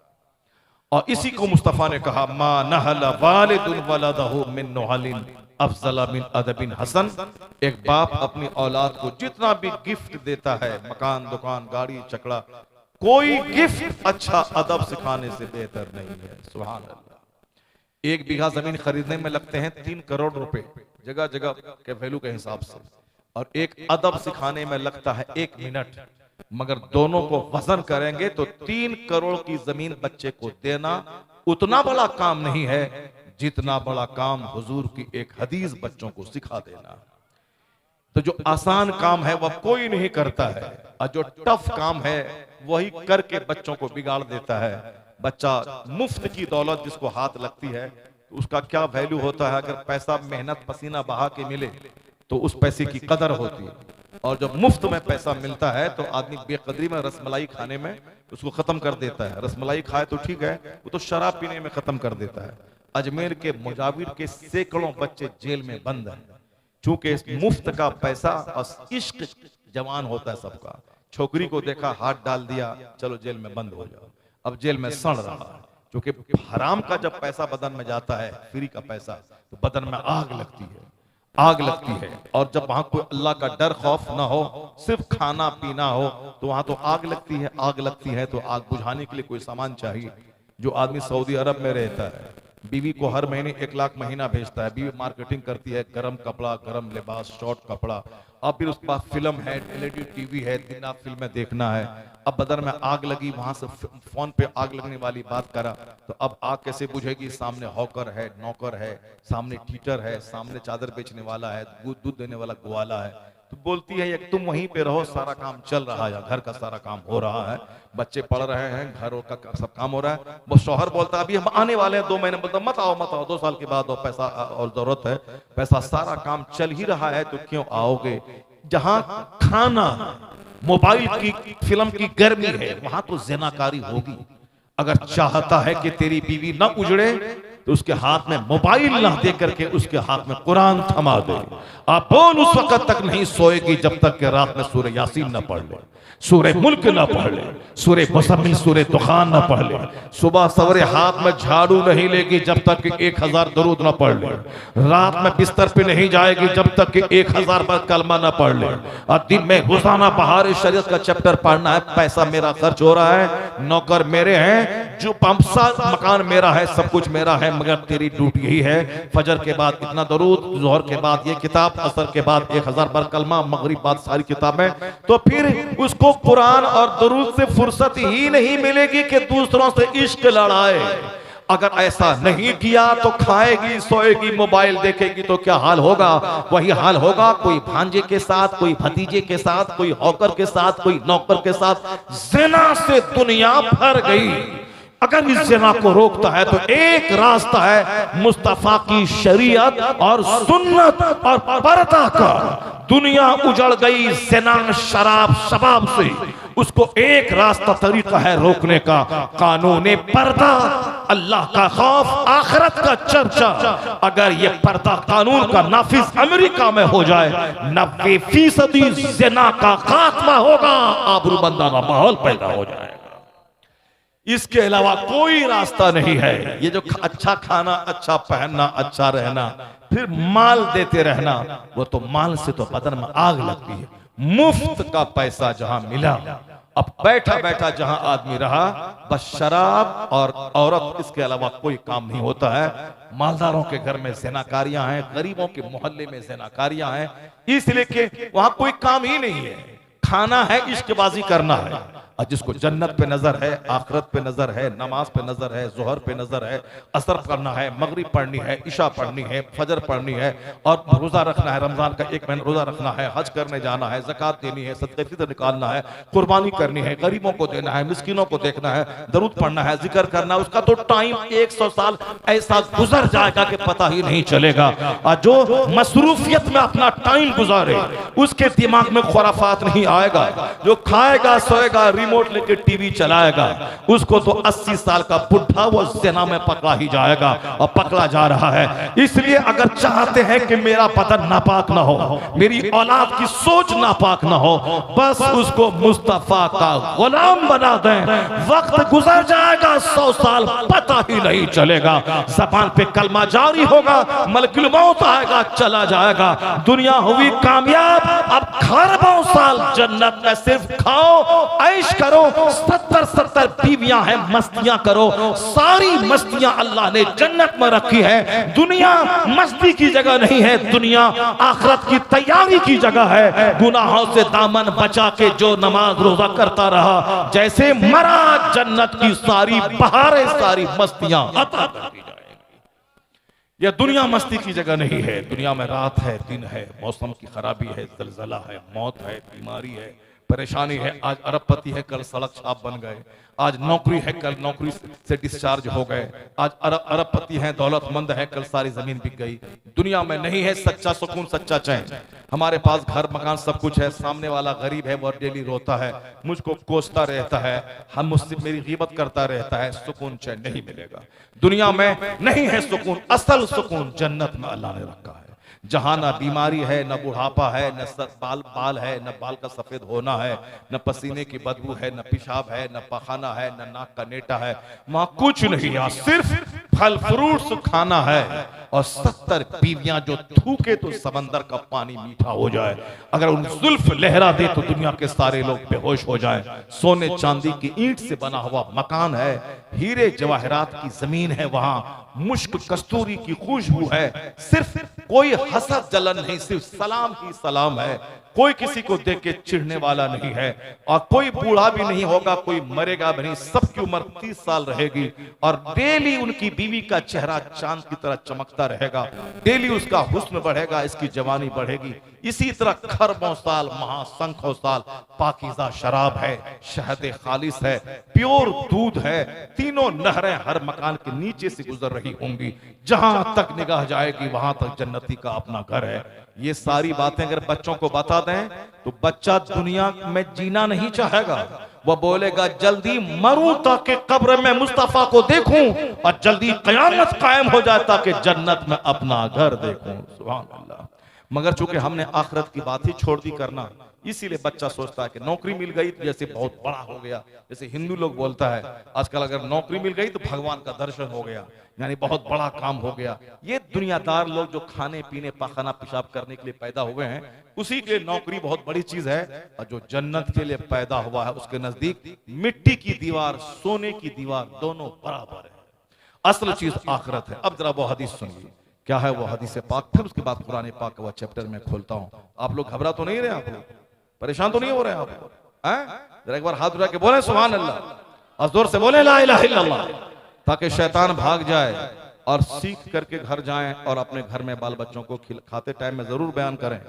और इसी को मुस्तफा ने कहा, मा नहल वालिदुन वलदहु मिन नुहलिन अफजल मिन अदबिन हसन। एक बाप अपनी औलाद को जितना भी गिफ्ट देता है, मकान, दुकान, गाड़ी, चकड़ा, कोई गिफ्ट अच्छा अदब सिखाने से बेहतर नहीं है। सुभान अल्लाह। 1 बीघा जमीन खरीदने में लगते हैं 3 करोड़ रुपए, जगह जगह के वैल्यू के हिसाब से, और एक अदब सिखाने में लगता है 1 मिनट। मगर दोनों को वजन करेंगे तो 3 करोड़ की जमीन बच्चे को देना उतना बड़ा काम नहीं है जितना बड़ा काम हुजूर की एक हदीस बच्चों को सिखा देना। तो जो आसान काम है वह कोई नहीं करता है, और जो टफ काम है वही करके बच्चों को बिगाड़ देता है। बच्चा मुफ्त की दौलत जिसको हाथ लगती है तो उसका क्या वैल्यू होता है? अगर पैसा मेहनत पसीना बहा के मिले तो उस पैसे की कदर होती है, और जब मुफ्त में पैसा मिलता है तो आदमी बेकदरी में रसमलाई खाने में उसको खत्म कर देता है। रसमलाई खाए तो ठीक है, वो तो शराब पीने में खत्म कर देता है। अजमेर के मुजाविर के सैकड़ों बच्चे जेल में बंद हैं, चूंकि मुफ्त का पैसा और इश्क जवान होता है सबका। छोकरी को देखा, हाथ डाल दिया, चलो जेल में बंद हो जाओ। अब जेल में सड़ रहा है, क्योंकि हराम का जब पैसा बदन में जाता है, फ्री का पैसा, तो बदन में आग लगती है, आग लगती है। और जब वहां कोई अल्लाह का डर खौफ ना हो, सिर्फ खाना पीना हो, तो वहां तो आग लगती है। आग लगती है तो आग बुझाने के लिए कोई सामान चाहिए। जो आदमी सऊदी अरब में रहता है, बीवी को हर महीने 1 लाख महीना भेजता है, बीवी मार्केटिंग करती है, गरम कपड़ा, गरम लिबास, शॉर्ट कपड़ा, अब फिर उसके बाद फिल्म है, एलईडी टीवी है, दिन रात फिल्में देखना है। अब बदन में आग लगी, वहां से फोन पे आग लगने वाली बात करा, तो अब आग कैसे बुझेगी? सामने हॉकर है, नौकर है, सामने टीचर है, सामने चादर बेचने वाला है, दूध देने वाला ग्वाला है। तो बोलती है एक तुम वहीं पे रहो, सारा काम चल रहा है, घर का सारा काम हो रहा है, बच्चे पढ़ रहे हैं, घरों का सब काम हो रहा है। वो शौहर बोलता है अभी हम आने वाले हैं 2 महीने, बोलता मत आओ मत आओ, 2 साल के बाद और पैसा और जरूरत है, पैसा सारा काम चल ही रहा है तो क्यों आओगे? जहां खाना, मोबाइल की, फिल्म की गर्मी है, वहां तो ज़िनाकारी होगी। अगर चाहता है कि तेरी बीवी ना उजड़े तो उसके हाथ में मोबाइल ना दे करके उसके हाथ में कुरान थमा दे। आप बोल उस वक्त तक नहीं सोएगी जब तक कि रात में सूरह यासीन ना पढ़ ले, सूरह मुल्क ना पढ़ ले, सूरह मुज़म्मिल, सूरह दुखान ना पढ़ ले। सुबह सवेरे हाथ में झाड़ू नहीं लेगी जब तक कि 1000 दरूद ना पढ़ ले। रात में बिस्तर पे नहीं जाएगी जब तक कि 1000 बार कलमा ना पढ़ ले। और दिन में रोजाना बहार शरीयत का चैप्टर पढ़ना है। पैसा मेरा खर्च हो रहा है, नौकर मेरे हैं, जो पंपसा मकान मेरा है, सब कुछ मेरा है, मगर तेरी ड्यूटी यही है, फजर के बाद इतना दरूद, जोहर के बाद ये किताब, असर के बाद 1000 बार कलमा, मगरिब बाद सारी किताबें। तो फिर उसको कुरान और दरूद से फुर्सत ही नहीं मिलेगी कि दूसरों से इश्क लड़ाए। अगर ऐसा नहीं किया तो खाएगी, सोएगी, मोबाइल देखेगी, तो क्या हाल होगा? वही हाल होगा कोई भांजे के साथ, कोई भतीजे के साथ, कोई हौकर के साथ, कोई नौकर के साथ। ज़िना से दुनिया भर गई। अगर इस ज़िना को रोकता है तो एक रास्ता है, मुस्तफा की शरीयत और सुन्नत और पर्दा का। दुनिया उजड़ गई ज़िना, शराब, शबाब से। उसको एक रास्ता तरीका है रोकने का, कानून पर्दा, अल्लाह का खौफ, आखिरत का चर्चा। अगर ये पर्दा कानून का नाफिज अमेरिका में हो जाए, 90% ज़िना का खात्मा होगा, आबरूमंदाना माहौल पैदा हो जाएगा। इसके अलावा कोई रास्ता नहीं है। ये जो अच्छा खाना, अच्छा पहनना, अच्छा रहना, फिर माल देते रहना, वो तो माल से तो बदन में आग लगती है। मुफ्त का पैसा जहां मिला, अब बैठा बैठा जहां आदमी रहा, बस शराब और औरत, इसके अलावा कोई काम नहीं होता है। मालदारों के घर में ज़िनाकारियां हैं, गरीबों के मोहल्ले में ज़िनाकारियां हैं, इसलिए कि वहां कोई काम ही नहीं है। खाना है, इश्कबाजी करना है, और जिसको जन्नत पे नजर है, आखिरत पे नजर है, नमाज पे नजर है, जोहर पे नजर है, असर करना है, मगरिब पढ़नी है, इशा पढ़नी है, फजर पढ़नी है, और रोजा रखना है, रमजान का 1 महीना रोजा रखना है, हज करने जाना है, ज़कात देनी है, सदक़े फितर निकालना है, कुर्बानी करनी है, गरीबों को देना है, मिस्किनों को देखना है, दरूद पढ़ना है, जिक्र करना है, उसका तो टाइम 100 साल ऐसा गुजर जाएगा कि पता ही नहीं चलेगा। और जो मसरूफियत में अपना टाइम गुजारे उसके दिमाग में खुराफात नहीं आएगा। जो खाएगा सोएगा रिमोट लेके टीवी चलाएगा उसको तो 80 साल का बुढ़ा वो ज़िना में पकड़ा ही जाएगा और पकड़ा जा रहा है। इसलिए अगर चाहते हैं कि मेरा बदन नापाक ना हो, मेरी औलाद की सोच नापाक ना हो, बस उसको मुस्तफा का गुलाम बना दें। वक्त गुजर जाएगा 100 साल पता ही नहीं चलेगा। ज़बान पे कलमा जारी होगा, मलकुल मौत आएगा, चला जाएगा। दुनिया हुई कामयाब। अब खरबों साल जन्नत में सिर्फ खाओ, ऐश करो, 70 बीवियां हैं, मस्तियां करो। सारी मस्तियां अल्लाह ने जन्नत में रखी है। दुनिया मस्ती की जगह नहीं है, दुनिया आखिरत की तैयारी की जगह है। गुनाहों से दामन बचा के जो नमाज रोजा करता रहा, जैसे मरा जन्नत की सारी बहारें, सारी मस्तियां अता कर दी जाएंगी। यह दुनिया मस्ती की जगह नहीं है। दुनिया में रात है, दिन है, मौसम की खराबी है, जलजला है, मौत है, बीमारी है, परेशानी है। आज अरबपति है, कल सड़क छाप बन गए। आज नौकरी है, कल नौकरी से डिस्चार्ज हो गए। आज अरबपति हैं, दौलतमंद है, कल सारी जमीन बिक गई। दुनिया में नहीं है सच्चा सुकून, सच्चा चैन। हमारे पास घर मकान सब कुछ है, सामने वाला गरीब है, वो डेली रोता है, मुझको कोसता रहता है, हम मुझसे मेरी गिबत करता रहता है, सुकून चैन नहीं मिलेगा। दुनिया में नहीं है सुकून। असल सुकून जन्नत में अल्लाह ने रखा है, जहां ना बीमारी है, न बुढ़ापा है, न बाल है, न बाल का सफेद होना है, न पसीने की बदबू है, न पेशाब है, न पखाना है, न नाक का नेटा है। वहां कुछ नहीं है, सिर्फ फल फ्रूट्स खाना है। और 70 बीवियां जो थूके तो समंदर का पानी मीठा हो जाए। अगर उन जुल्फ लहरा दे तो दुनिया के सारे लोग बेहोश हो जाएं। सोने चांदी की ईंट से बना हुआ मकान है, हीरे जवाहरात की जमीन है, वहां मुश्क कस्तूरी की खुशबू है। सिर्फ कोई हसद जलन नहीं, सिर्फ सलाम ही सलाम है। कोई किसी को देख के चिढ़ने वाला नहीं है, और कोई बूढ़ा भी नहीं होगा, कोई मरेगा भी नहीं। सबकी उम्र 30 साल रहेगी, और डेली उनकी बीवी का चेहरा चांद की तरह चमकता रहेगा। डेली उसका हुस्न बढ़ेगा, इसकी जवानी बढ़ेगी। इसी तरह खरबों साल, महासंख्यों साल पाकीज़ा शराब है, शहद खालिस है, प्योर दूध है। तीनों नहरें हर मकान के नीचे से गुजर रही होंगी। जहां तक निगाह जाएगी वहां तक जन्नती का अपना घर है। ये सारी बातें अगर बच्चों को बता दें तो बच्चा दुनिया में जीना नहीं चाहेगा। वह बोलेगा जल्दी मरूं ताकि कब्र में मुस्तफा को देखूं, और जल्दी कयामत कायम हो जाए ताकि जन्नत में अपना घर देखूं। सुभान अल्लाह। मगर चूंकि हमने आखिरत की बात ही छोड़ दी करना, इसीलिए बच्चा सोचता है कि नौकरी मिल गई तो जैसे बहुत बड़ा हो गया। जैसे हिंदू लोग बोलता है आजकल, अगर नौकरी मिल गई तो भगवान का दर्शन हो गया, यानी बहुत बड़ा काम हो गया। ये दुनियादार लोग जो खाने पीने पाखाना पेशाब करने के लिए पैदा हुए हैं, उसी के लिए नौकरी बहुत बड़ी चीज है। और जो जन्नत के लिए पैदा हुआ है उसके नजदीक मिट्टी की दीवार, सोने की दीवार दोनों बराबर है। असल चीज आखिरत है। अब जरा वो हदीस सुनिए, क्या है वो हदीस पाक, फिर उसके बाद कुरान पाक का वो चैप्टर में खोलता हूं। आप लोग घबरा तो नहीं रहे, आप लोग परेशान तो नहीं हो रहे आप लोग? जरा एक बार हाथ उठा के बोले सुभान अल्लाह, और जोर से बोले ला इलाहा इल्लल्लाह, ताकि शैतान भाग जाए और सीख करके घर जाएं। और अपने घर में बाल बच्चों को खाते टाइम में जरूर बयान करें,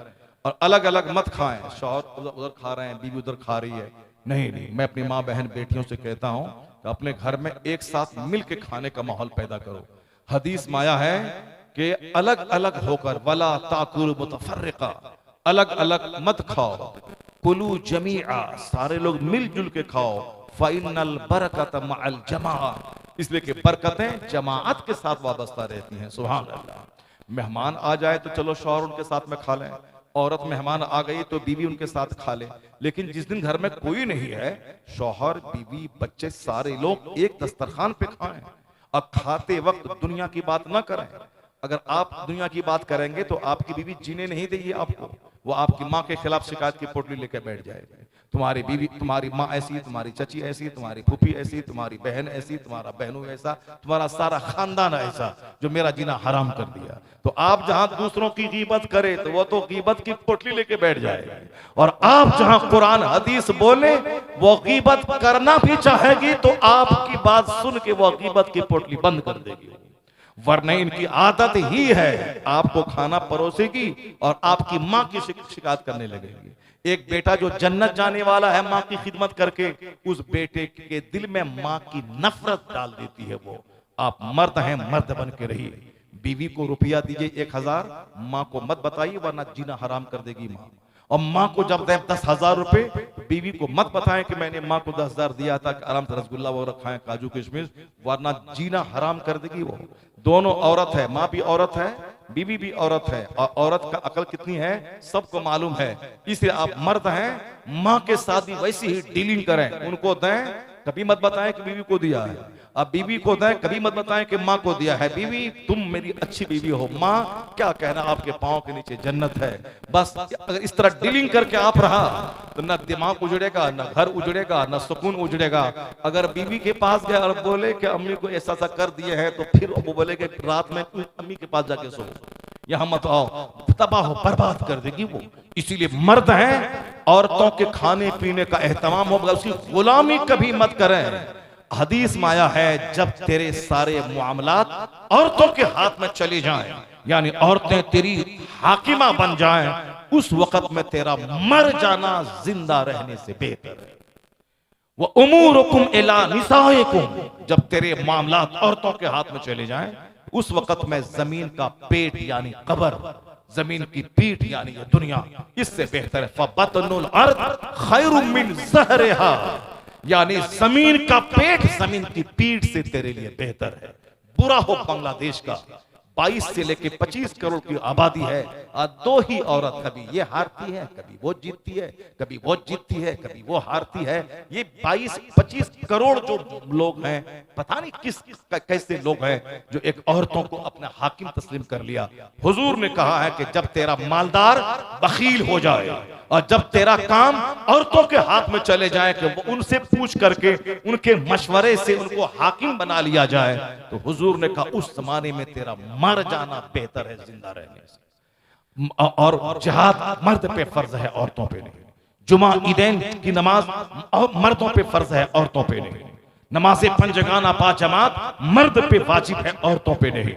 और अलग अलग मत खाएं। शौहर उधर खा रहे हैं, बीवी उधर खा रही है, नहीं। मैं अपनी माँ बहन बेटियों से कहता हूं कि अपने घर में एक साथ मिल के खाने का माहौल पैदा करो। हदीस में आया है कि अलग अलग होकर, वला ताकुल मुतफर्रिका, अलग अलग मत खाओ, कुलू जमीआ, सारे लोग मिलजुल के खाओ। फाइनल बरकत मअल जमाआ, इसलिए कि बरकतें जमाअत के साथ वाबस्ता रहती हैं। सुभान अल्लाह। मेहमान आ जाए तो चलो शौहर उनके साथ में खा लें, औरत मेहमान आ गई तो बीवी उनके साथ खा ले। लेकिन जिस दिन घर में कोई नहीं है, शौहर बीवी बच्चे सारे लोग एक दस्तरखान पे खाएं, और खाते वक्त दुनिया की बात ना करें। अगर आप दुनिया की बात करेंगे तो आपकी बीवी जीने नहीं देगी आपको, वो आपकी माँ के खिलाफ शिकायत की पोटली लेकर बैठ जाएगी। तुम्हारी बीवी, तुम्हारी माँ ऐसी, तुम्हारी चची ऐसी, तुम्हारी फूफी ऐसी, तुम्हारी बहन ऐसी, तुम्हारा बहनों ऐसा, तुम्हारा सारा खानदान ऐसा जो मेरा जीना हराम कर दिया। तो आप जहां दूसरों की गीबत करे तो वो तो गीबत की पोटली लेके बैठ जाएगा, और आप जहां कुरान हदीस बोले वो गीबत करना भी चाहेगी तो आपकी बात सुन के वो गीबत की पोटली बंद कर देगी। वरना इनकी आदत ही है आपको खाना परोसेगी और आपकी माँ की शिकायत करने लगेगी। एक बेटा जो जन्नत जाने वाला है माँ की खिदमत करके, उस बेटे के दिल में माँ की नफरत डाल देती है। वो आप मर्द हैं, मर्द बन के रहिए। बीवी को रुपया दीजिए 1000, माँ को मत बताइए वरना जीना हराम कर देगी माँ। और माँ को जब दे 10,000 रुपए, बीवी को मत बताएं कि मैंने माँ को 10,000 दिया था कि आराम से रसगुल्ला वो रखाएं, काजू किशमिश, वरना जीना हराम कर देगी वो। दोनों औरत है, माँ भी औरत है, बीवी भी औरत है, और औरत का अकल कितनी है सबको मालूम है। इसलिए आप मर्द हैं, माँ के साथ भी वैसी ही डीलिंग करें, उनको दें, कभी मत बताएं कि बीवी को दिया है। अब बीवी को दें, कभी मत बताएं कि माँ को दिया है। बीवी तुम मेरी अच्छी बीवी हो, माँ क्या कहना आपके पाँव के नीचे जन्नत है। बस अगर इस तरह डीलिंग करके आप रहा तो ना दिमाग उजड़ेगा, ना घर उजड़ेगा, ना सुकून उजड़ेगा। अगर बीवी के पास गए और बोले कि अम्मी को ऐसा सा कर दिए हैं, तो फिर वो बोले कि रात में अम्मी के पास जाके सो, यहाँ मत आओ, तबाह हो बर्बाद कर देगी वो। इसीलिए मर्द हैं, औरतों के खाने पीने का एहतमाम हो, मगर उसकी गुलामी कभी मत करें। हदीस में आया है जब तेरे सारे मामलात औरतों के हाथ में चले जाएं, यानी औरतें तेरी हाकिमा बन जाएं, उस वक्त में तेरा मर जाना जिंदा रहने से बेहतर है। वो उमूरुकुम इला निसाइकुम, जब तेरे मामलात औरतों के हाथ में चले जाएं, उस वक्त में जमीन का पेट यानी कब्र, जमीन की पीठ यानी ये दुनिया, इससे बेहतर है। फबतनुल अर्द खैरुम मिन ज़हरिहा, यानी जमीन का पेट जमीन की पीठ से तेरे लिए बेहतर है। बुरा हो बांग्लादेश का, 22 से लेके 25 करोड़ की आबादी है, और दो ही औरत, कभी ये हारती है, कभी वो जीतती है, कभी वो जीतती है, कभी वो हारती है। ये 22-25 करोड़ जो लोग हैं, पता नहीं किस कैसे लोग हैं जो एक औरतों को अपना हाकिम तस्लीम कर लिया। हुजूर ने कहा है कि जब तेरा मालदार बखील हो जाए और जब तेरा काम औरतों के हाथ में चले जाए कि वो उनसे पूछ करके उनके मशवरे से उनको हाकिम बना लिया जाए, तो हुजूर ने कहा उस जमाने में तेरा मर जाना बेहतर है जिंदा रहने से। और जिहाद मर्द पे फर्ज है, औरतों पे नहीं। जुमा ईदैन की नमाज मर्दों पे फर्ज है, औरतों पे नहीं। नमाज़े पंजगाना पाजमात मर्द पे वाजिब है, औरतों पे नहीं।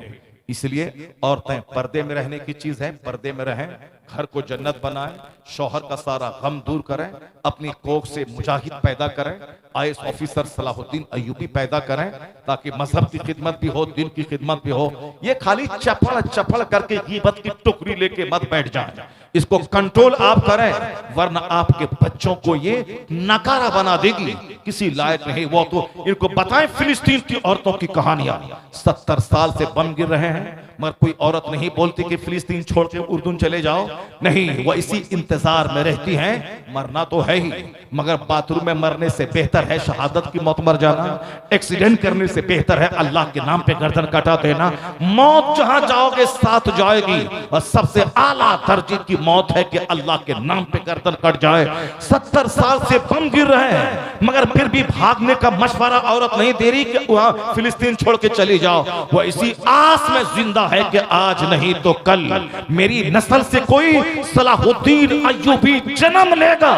इसलिए औरतें पर्दे में रहने की चीज है, पर्दे में रहें, घर को जन्नत बनाएं, शौहर का सारा गम दूर करें, अपनी कोख से मुजाहिद पैदा करें, आईएएस ऑफिसर सलाहुद्दीन अय्यूबी पैदा करें, ताकि मजहब की खिदमत भी हो, दिन की खिदमत भी हो। ये खाली चपड़ चपड़ करके गीबत की टुकड़ी लेके मत बैठ जाएं, इसको कंट्रोल आप करें, वरना आपके बच्चों को ये नकारा बना देगी, किसी लायक नहीं। वो तो इनको बताएं फिलिस्तीन की औरतों की कहानियां, 70 साल से बम गिर रहे हैं, मगर कोई औरत नहीं बोलती कि फिलिस्तीन छोड़ के उर्दून चले जाओ। नहीं, वो इसी इंतजार में रहती हैं। मरना तो है ही, मगर बाथरूम में मरने से बेहतर है शहादत की मौत मर जाना। एक्सीडेंट करने से बेहतर है अल्लाह के नाम पे गर्दन कटा देना। मौत जहां जाओगे साथ जाएगी, और सबसे आला दर्जे की मौत है कि अल्लाह के नाम पे गर्दन कट जाए। 70 साल से बम गिर रहे हैं, मगर फिर भी भागने का मशवरा औरत नहीं दे रही कि वहां फिलिस्तीन छोड़ के चली जाओ। वो इसी आस में जिंदा है कि आज नहीं तो कल मेरी नस्ल से कोई सलाहुद्दीन अय्यूबी जन्म लेगा,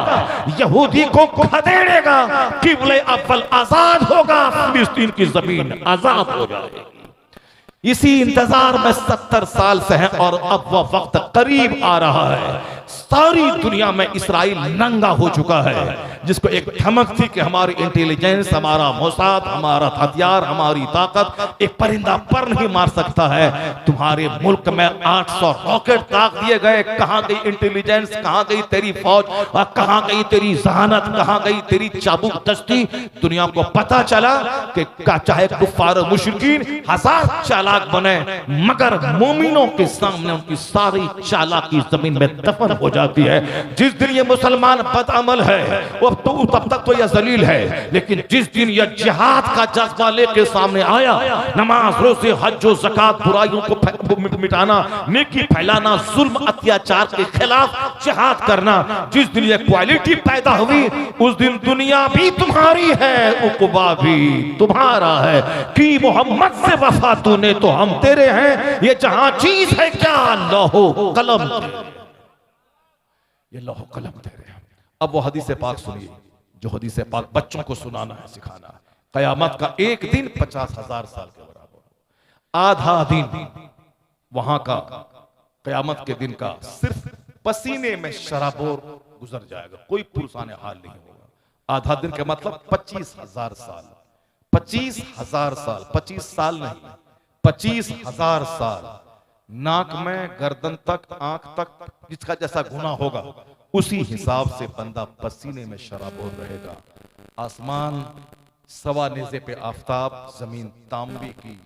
यहूदी को खदेड़ेगा, किबले अव्वल आजाद होगा, फिलिस्तीन की जमीन आजाद हो जाएगी। इसी इंतजार में 70 साल से है, और अब वह वक्त करीब आ रहा है। सारी दुनिया में इसराइल नंगा हो चुका है, जिसको एक धमक थी कि हमारी इंटेलिजेंस, हमारा मोसाद, हमारा हथियार, हमारी ताकत एक परिंदा पर नहीं मार सकता है। तुम्हारे मुल्क में 800 रॉकेट ताक दिए गए, कहां गई इंटेलिजेंस, कहां गई तेरी फौज, और कहां गई तेरी जहानत, कहां गई तेरी चाबुक दस्ती। दुनिया को पता चला कि चाहे कुफ्फार मुशरिकीन हजार चालाक बने, मगर मोमिनों के सामने उनकी सारी चालाकी जमीन में दफन हो जाती है। जिस दिन ये मुसलमान बदअमल है, वो तब तक तो यह जलील है, लेकिन जिस दिन यह जिहाद का जज्बा लेके सामने आया, नमाज रोजे हज व ज़कात, बुराइयों को मिटाना, नेकी फैलाना, जुल्म अत्याचार के खिलाफ जिहाद करना, जिस दिन यह क्वालिटी पैदा हुई उस दिन दुनिया भी तुम्हारी है, उक़बा भी तुम्हारा है। कि मोहम्मद से वफा तूने तो हम तेरे हैं, ये जहां चीज है क्या लौहो कलम, ये लौहो कलम तेरे हैं। अब वो हदीस पाक सुनिए, जो हदीस पाक बच्चों को सुनाना है, सिखाना है। कयामत का एक दिन 50,000 साल के बराबर, आधा दिन वहां का कयामत के दिन का सिर्फ पसीने में शराबोर गुजर जाएगा, कोई पुरसाने हाल नहीं होगा। आधा दिन का मतलब 25,000 साल, 25,000 साल, 25 साल नहीं, 25,000 साल। नाक में गर्दन तक, आंख तक जिसका जैसा गुना होगा उसी हिसाब से बंदा पसीने में शराबोर रहेगा। आसमान सवा नेज़े पे आफताब, जमीन तांबे की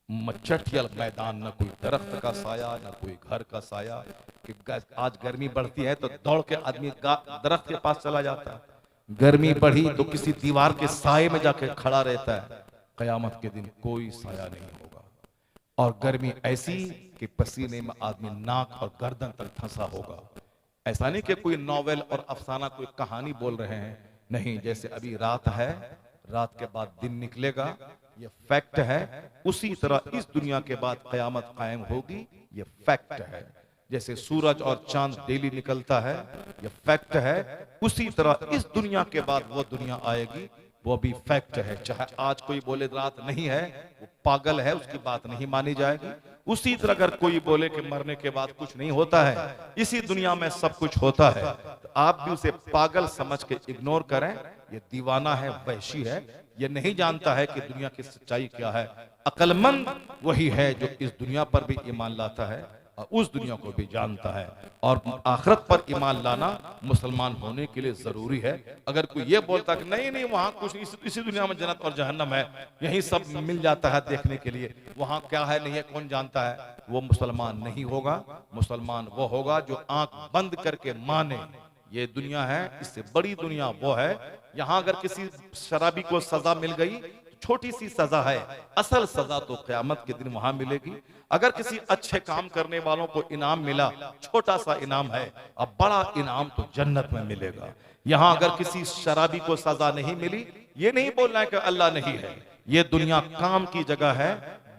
मचटियल मैदान, न कोई दरख्त का साया न कोई घर का साया। कि आज गर्मी बढ़ती है तो दौड़ के आदमी दरख्त के पास चला जाता है, गर्मी बढ़ी तो किसी दीवार के साये में जाके खड़ा रहता है। कयामत के दिन कोई साया नहीं होगा, और गर्मी ऐसी कि पसीने में आदमी नाक और गर्दन तक फंसा होगा। ऐसा नहीं कि कोई नॉवेल और अफसाना, कोई कहानी बोल रहे हैं, नहीं। जैसे अभी रात है, रात के बाद दिन निकलेगा, ये फैक्ट है। उसी तरह इस दुनिया के बाद कयामत कायम होगी, ये फैक्ट है। जैसे सूरज और चांद डेली निकलता है, ये फैक्ट है। उसी तरह इस दुनिया के बाद वो दुनिया आएगी, वो भी फैक्ट है। चाहे आज कोई बोले रात नहीं है, वो पागल है, उसकी बात नहीं मानी जाएगी। उसी तरह अगर कोई बोले कि मरने के बाद कुछ नहीं होता है, इसी दुनिया में सब कुछ होता है, तो आप भी उसे पागल समझ के इग्नोर करें। ये दीवाना है, वहशी है, ये नहीं जानता है कि दुनिया की सच्चाई क्या है। अक्लमंद वही है जो इस दुनिया पर भी ईमान लाता है और उस दुनिया को भी जानता है। और आखिरत पर ईमान लाना मुसलमान होने के लिए जरूरी है। अगर कोई ये बोलता कि नहीं नहीं वहां कुछ, इसी दुनिया में जन्नत और जहन्नम है, यही सब मिल जाता है देखने के लिए, वहां क्या है नहीं है कौन जानता है, वो मुसलमान नहीं होगा। मुसलमान वो होगा जो आंख बंद करके माने ये दुनिया है, इससे बड़ी दुनिया वो है। यहाँ अगर किसी शराबी को सजा मिल गई, छोटी सी सजा है, असल सजा तो क़यामत के दिन वहां मिलेगी। अगर किसी अच्छे काम करने वालों को इनाम मिला, छोटा सा इनाम है, अब बड़ा इनाम तो जन्नत में मिलेगा। यहाँ अगर किसी शराबी को सजा नहीं मिली, ये नहीं बोलना है कि अल्लाह नहीं है। ये दुनिया काम की जगह है,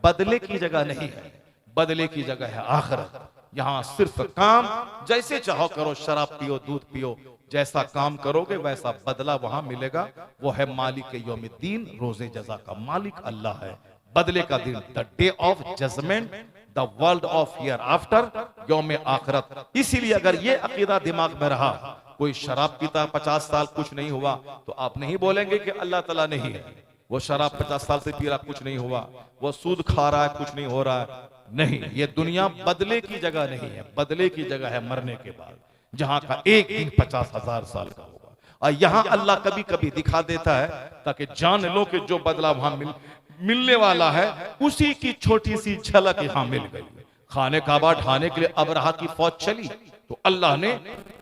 बदले की जगह नहीं है। बदले की जगह है आखिरत। यहाँ सिर्फ काम, जैसे चाहो करो, शराब पियो, दूध पियो, जैसा काम करोगे वैसा बदला वहां मिलेगा। वो है मालिक यौमिद्दीन, रोजे जजा का मालिक अल्लाह है। बदले का दिन, the day of judgement, the world of hereafter, यौम आखिरत। इसीलिए अगर ये अकीदा दिमाग में रहा, कोई शराब पीता 50 साल कुछ नहीं हुआ, तो आप नहीं बोलेंगे कि अल्लाह तआला नहीं है। वो शराब 50 साल से पी रहा, कुछ नहीं हुआ, वो सूद खा रहा है, कुछ नहीं हो रहा है, नहीं। ये दुनिया बदले की जगह नहीं है, बदले की जगह है मरने के बाद, जहां का एक दिन 50,000 साल का होगा। और यहाँ अल्लाह कभी कभी दिखा देता है ताकि जान लो कि जो बदला वहां मिलने वाला है, उसी की छोटी सी झलक यहाँ मिल गई। खाने काबा ढाने के लिए अबरहा की फौज चली, तो अल्लाह ने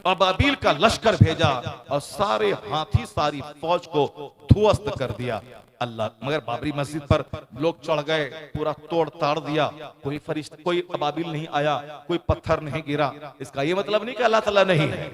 अबाबील का लश्कर भेजा और सारे हाथी सारी फौज को ध्वस्त कर दिया। अल्लाह मगर बाबरी मस्जिद पर लोग चढ़ गए, पूरा तोड़ ताड़ दिया, कोई फरिश्ता, कोई अबाबिल नहीं आया, कोई पत्थर नहीं गिरा। इसका ये मतलब नहीं कि अल्लाह ताला नहीं है।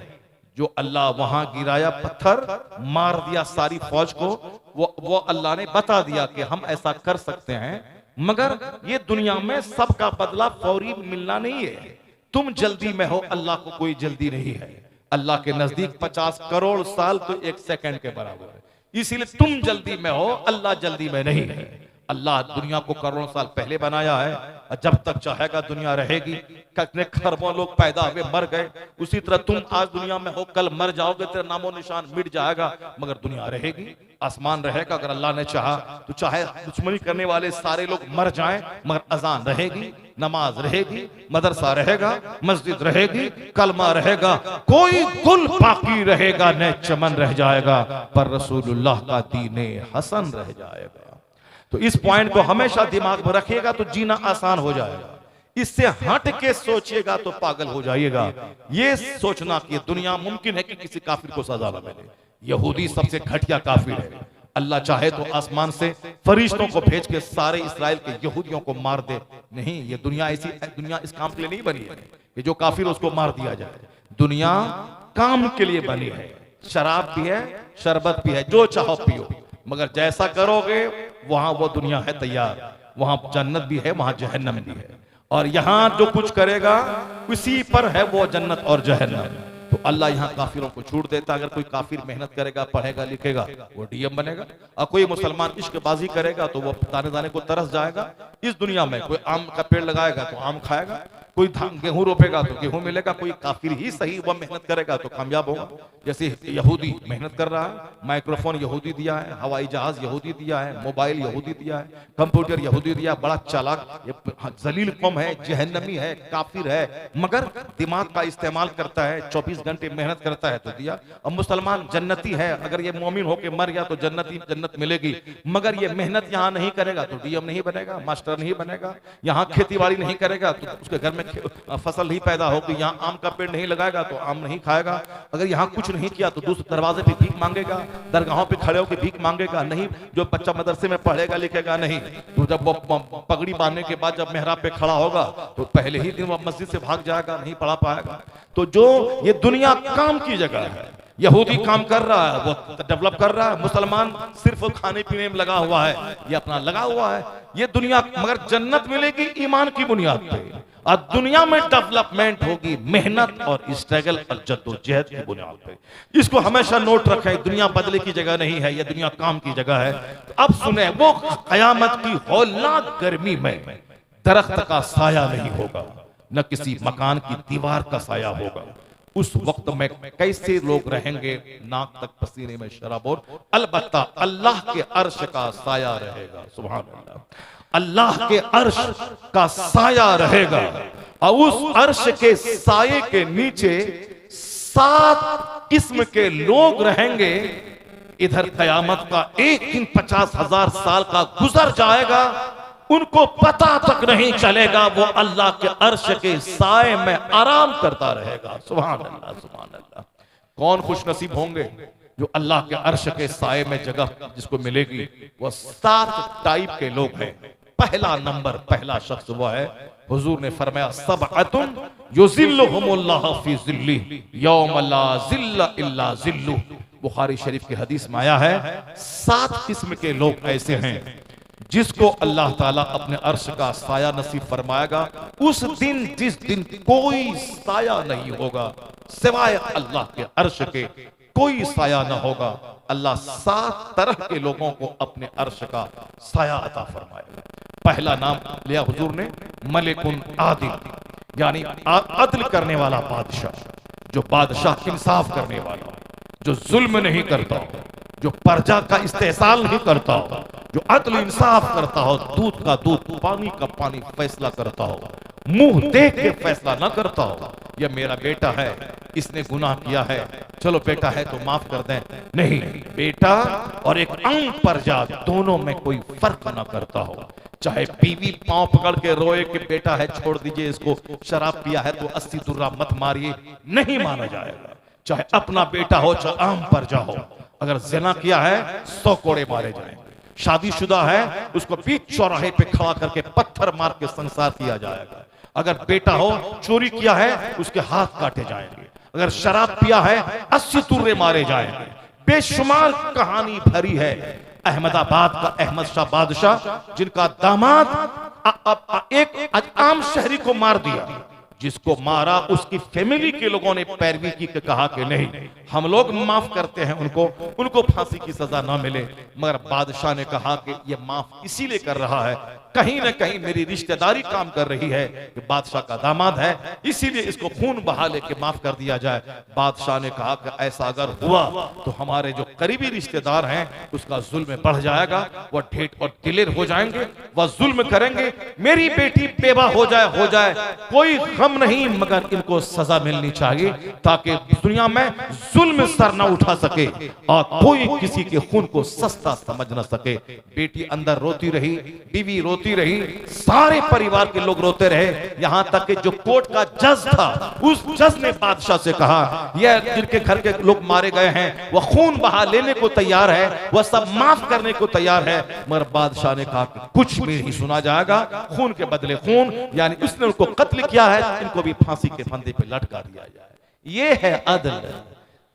जो अल्लाह वहां गिराया पत्थर, मार दिया सारी फौज को, वो अल्लाह ने बता दिया कि हम ऐसा कर सकते हैं। मगर ये दुनिया में सबका बदला फौरी मिलना नहीं है। तुम जल्दी में हो, अल्लाह को कोई जल्दी नहीं है। अल्लाह के नजदीक 50 करोड़ साल तो 1 सेकंड के बराबर है। इसीलिए तुम जल्दी में हो, अल्लाह जल्दी में नहीं है। अल्लाह दुनिया को करोड़ों साल पहले बनाया है, और जब तक चाहेगा दुनिया रहेगी। कितने खरबों लोग पैदा हुए, मर गए, उसी तरह तुम आज दुनिया में हो, कल मर जाओगे, तेरा नामो निशान मिट जाएगा, मगर दुनिया रहेगी, आसमान रहेगा। अगर अल्लाह ने चाहा तो चाहे दुश्मनी करने वाले सारे लोग मर जाएं, मगर अजान रहेगी, नमाज रहेगी, मदरसा रहेगा, मस्जिद रहेगी, कलमा रहेगा, कोई गुल बाकी रहेगा न चमन रह जाएगा, पर रसूलुल्लाह का दीने हसन रह जाएगा। तो इस पॉइंट को हमेशा दिमाग में रखिएगा तो जीना आसान हो जाएगा। इससे हट के सोचिएगा तो पागल हो जाइएगा। ये सोचना कि दुनिया मुमकिन है कि किसी काफिर को सजा न मिले, यहूदी सबसे घटिया काफिर है। अल्लाह चाहे तो आसमान से फरिश्तों को भेज के सारे इस्राएल के यहूदियों को मार दे। नहीं, ये दुनिया इस काम के लिए नहीं बनी है कि जो काफिर उसको मार दिया जाए। दुनिया काम के लिए बनी है। शराब भी है, शरबत भी है, जो चाहो पियो, मगर जैसा करोगे वहां वो दुनिया है तैयार। वहां जन्नत भी है, वहां जहन्नम भी है। और यहां जो कुछ करेगा उसी पर है वो जन्नत और जहन्नम। तो अल्लाह यहाँ काफिरों को छूट देता। अगर कोई काफिर मेहनत करेगा, पढ़ेगा, लिखेगा, वो डीएम बनेगा। और कोई मुसलमान इश्कबाजी करेगा तो वो दाने दाने को तरस जाएगा। इस दुनिया में कोई आम का पेड़ लगाएगा तो आम खाएगा, कोई गेहूं रोपेगा तो गेहूं मिलेगा। कोई काफिर ही सही वह मेहनत करेगा तो कामयाब होगा। जैसे यहूदी मेहनत कर रहा है, माइक्रोफोन यहूदी दिया है, हवाई जहाज यहूदी दिया है, मोबाइल यहूदी दिया है, कंप्यूटर यहूदी दिया। बड़ा चालाक, ये जलील कौम है, जहन्नमी है, काफिर है, मगर दिमाग का इस्तेमाल करता है, 24 घंटे मेहनत करता है तो दिया। और मुसलमान जन्नती है, अगर ये मोमिन होके मर गया तो जन्नत मिलेगी, मगर ये मेहनत यहाँ नहीं करेगा तो डीएम नहीं बनेगा, मास्टर नहीं बनेगा। यहाँ खेती बाड़ी नहीं करेगा तो उसके घर में फसल नहीं पैदा होगी। यहाँ आम का पेड़ नहीं लगाएगा तो आम नहीं खाएगा। अगर यहाँ कुछ नहीं किया तो दूसरे दरवाजे पे भीख मांगेगा, दरगाहों पे खड़े होकर भीख मांगेगा। नहीं, जो बच्चा मदरसे में पढ़ेगा लिखेगा नहीं, तो जब वो पगड़ी बांधने के बाद जब मेहराब पे खड़ा होगा तो पहले ही दिन वो मस्जिद से भाग जाएगा, नहीं पढ़ा पाएगा। तो जो ये दुनिया काम की जगह है, यहूदी काम कर रहा है, वो डेवलप कर रहा है। मुसलमान सिर्फ खाने पीने में लगा हुआ है, ये अपना लगा हुआ है। ये दुनिया, मगर जन्नत मिलेगी ईमान की बुनियाद पे, और दुनिया में डेवलपमेंट होगी मेहनत और स्ट्रगल और जद्दोजहद की बुनियाद पे। इसको हमेशा नोट रखें। दुनिया बदले की जगह नहीं है, यह दुनिया काम की जगह है। तो अब सुने, वो कयामत की हौलनाक गर्मी में दरख्त का साया नहीं होगा, न किसी मकान की दीवार का साया होगा। उस वक्त में कैसे लोग रहेंगे, नाक तक पसीने में शराबोर। अलबत्ता अल्लाह के अर्श का साया रहेगा। सुभान अल्लाह, अल्लाह के अर्श का साया रहेगा। और उस अर्श के साये के नीचे 7 किस्म के लोग रहेंगे। इधर कयामत का एक दिन 50,000 साल का गुजर जाएगा, उनको पता तक नहीं चलेगा। वो अल्लाह के अर्श के साये में आराम करता रहेगा। सुभान अल्लाह, सुभान अल्लाह। कौन खुशनसीब होंगे जो अल्लाह के अर्श के साये में जगह जिसको मिलेगी। वो 7 टाइप के लोग हैं। पहला नंबर, पहला शख्स वो है, हुजूर ने फरमाया, सबअतुन युज़िल्लुहुमुल्लाहु फी ज़िल्लिही यौम ला ज़िल्ला इल्ला ज़िल्लुहु। बुखारी शरीफ की हदीस में आया है, 7 किस्म के लोग ऐसे हैं जिसको अल्लाह ताला अपने अर्श का साया नसीब फरमाएगा। उस दिन, जिस दिन कोई साया नहीं होगा सिवाय अल्लाह के अर्श के, कोई साया न होगा। अल्लाह 7 तरह के लोगों को अपने अर्श का साया अता फरमाएगा। पहला नाम लिया हुजूर ने, मलिकुन आदिल, यानी अदल करने वाला बादशाह। जो बादशाह इंसाफ करने वाला, जो जुल्म नहीं करता, जो प्रजा का इस्तेहसाल नहीं करता, जो अदल इंसाफ करता हो, दूध का दूध, पानी का पानी फैसला करता हो, मुंह देख के फैसला ना करता हो। यह मेरा बेटा है, इसने गुनाह किया है, चलो बेटा है तो माफ कर दें। नहीं, बेटा और एक आम प्रजा दोनों में कोई फर्क ना करता हो। चाहे बीवी पांव पकड़ के रोए कि बेटा है छोड़ दीजिए इसको, शराब पिया है तो 80 दुर्रा मत मारिए, नहीं माना जाएगा। चाहे अपना बेटा हो, चाहे आम प्रजा हो, अगर ज़िना किया है 100 कोड़े मारे जाएंगे। शादीशुदा है, उसको बीच चौराहे पे खड़ा करके पत्थर मार के संसार किया जाएगा। अगर बेटा हो, चोरी किया है, उसके हाथ काटे जाएंगे। अगर शराब पिया है, 80 तुर्रे मारे जाएंगे। बेशुमार कहानी भरी है। अहमदाबाद का अहमद शाह बादशाह, जिनका दामाद एक आम शहरी को मार दिया, जिसको मारा उसकी फैमिली के लोगों ने पैरवी की, कहा कि नहीं, हम लोग माफ करते हैं उनको फांसी की सजा ना मिले। मगर बादशाह ने कहा कि ये माफ इसीलिए कर रहा है, कहीं ना कहीं मेरी रिश्तेदारी काम कर रही है कि बादशाह का दामाद है, इसीलिए इसको खून बहा लेके माफ कर दिया जाए। बादशाह ने कहा कि ऐसा अगर हुआ तो हमारे जो करीबी रिश्तेदार हैं उसका जुल्म बढ़ जाएगा, वह ढेठ और दिलेर हो जाएंगे, वह जुल्म करेंगे। मेरी बेटी बेवा हो जाए कोई गम नहीं, मगर इनको सजा मिलनी चाहिए ताकि दुनिया में जुल्म सर न उठा सके और कोई किसी के खून को सस्ता समझ न सके। बेटी अंदर रोती रही, बीवी रोती रोती रही, सारे परिवार के लोग रोते रहे, यहां तक कि जो कोर्ट का जज था उस जज ने बादशाह से कहा यह जिनके घर के लोग मारे गए हैं वह खून बहा लेने को तैयार है, वह सब माफ करने को तैयार है, मगर बादशाह ने कहा कि कुछ भी नहीं सुना जाएगा, खून के बदले खून, यानी उसने उनको कत्ल किया है, इनको भी फांसी के फंदे पे लटका दिया जाए। ये है अदल,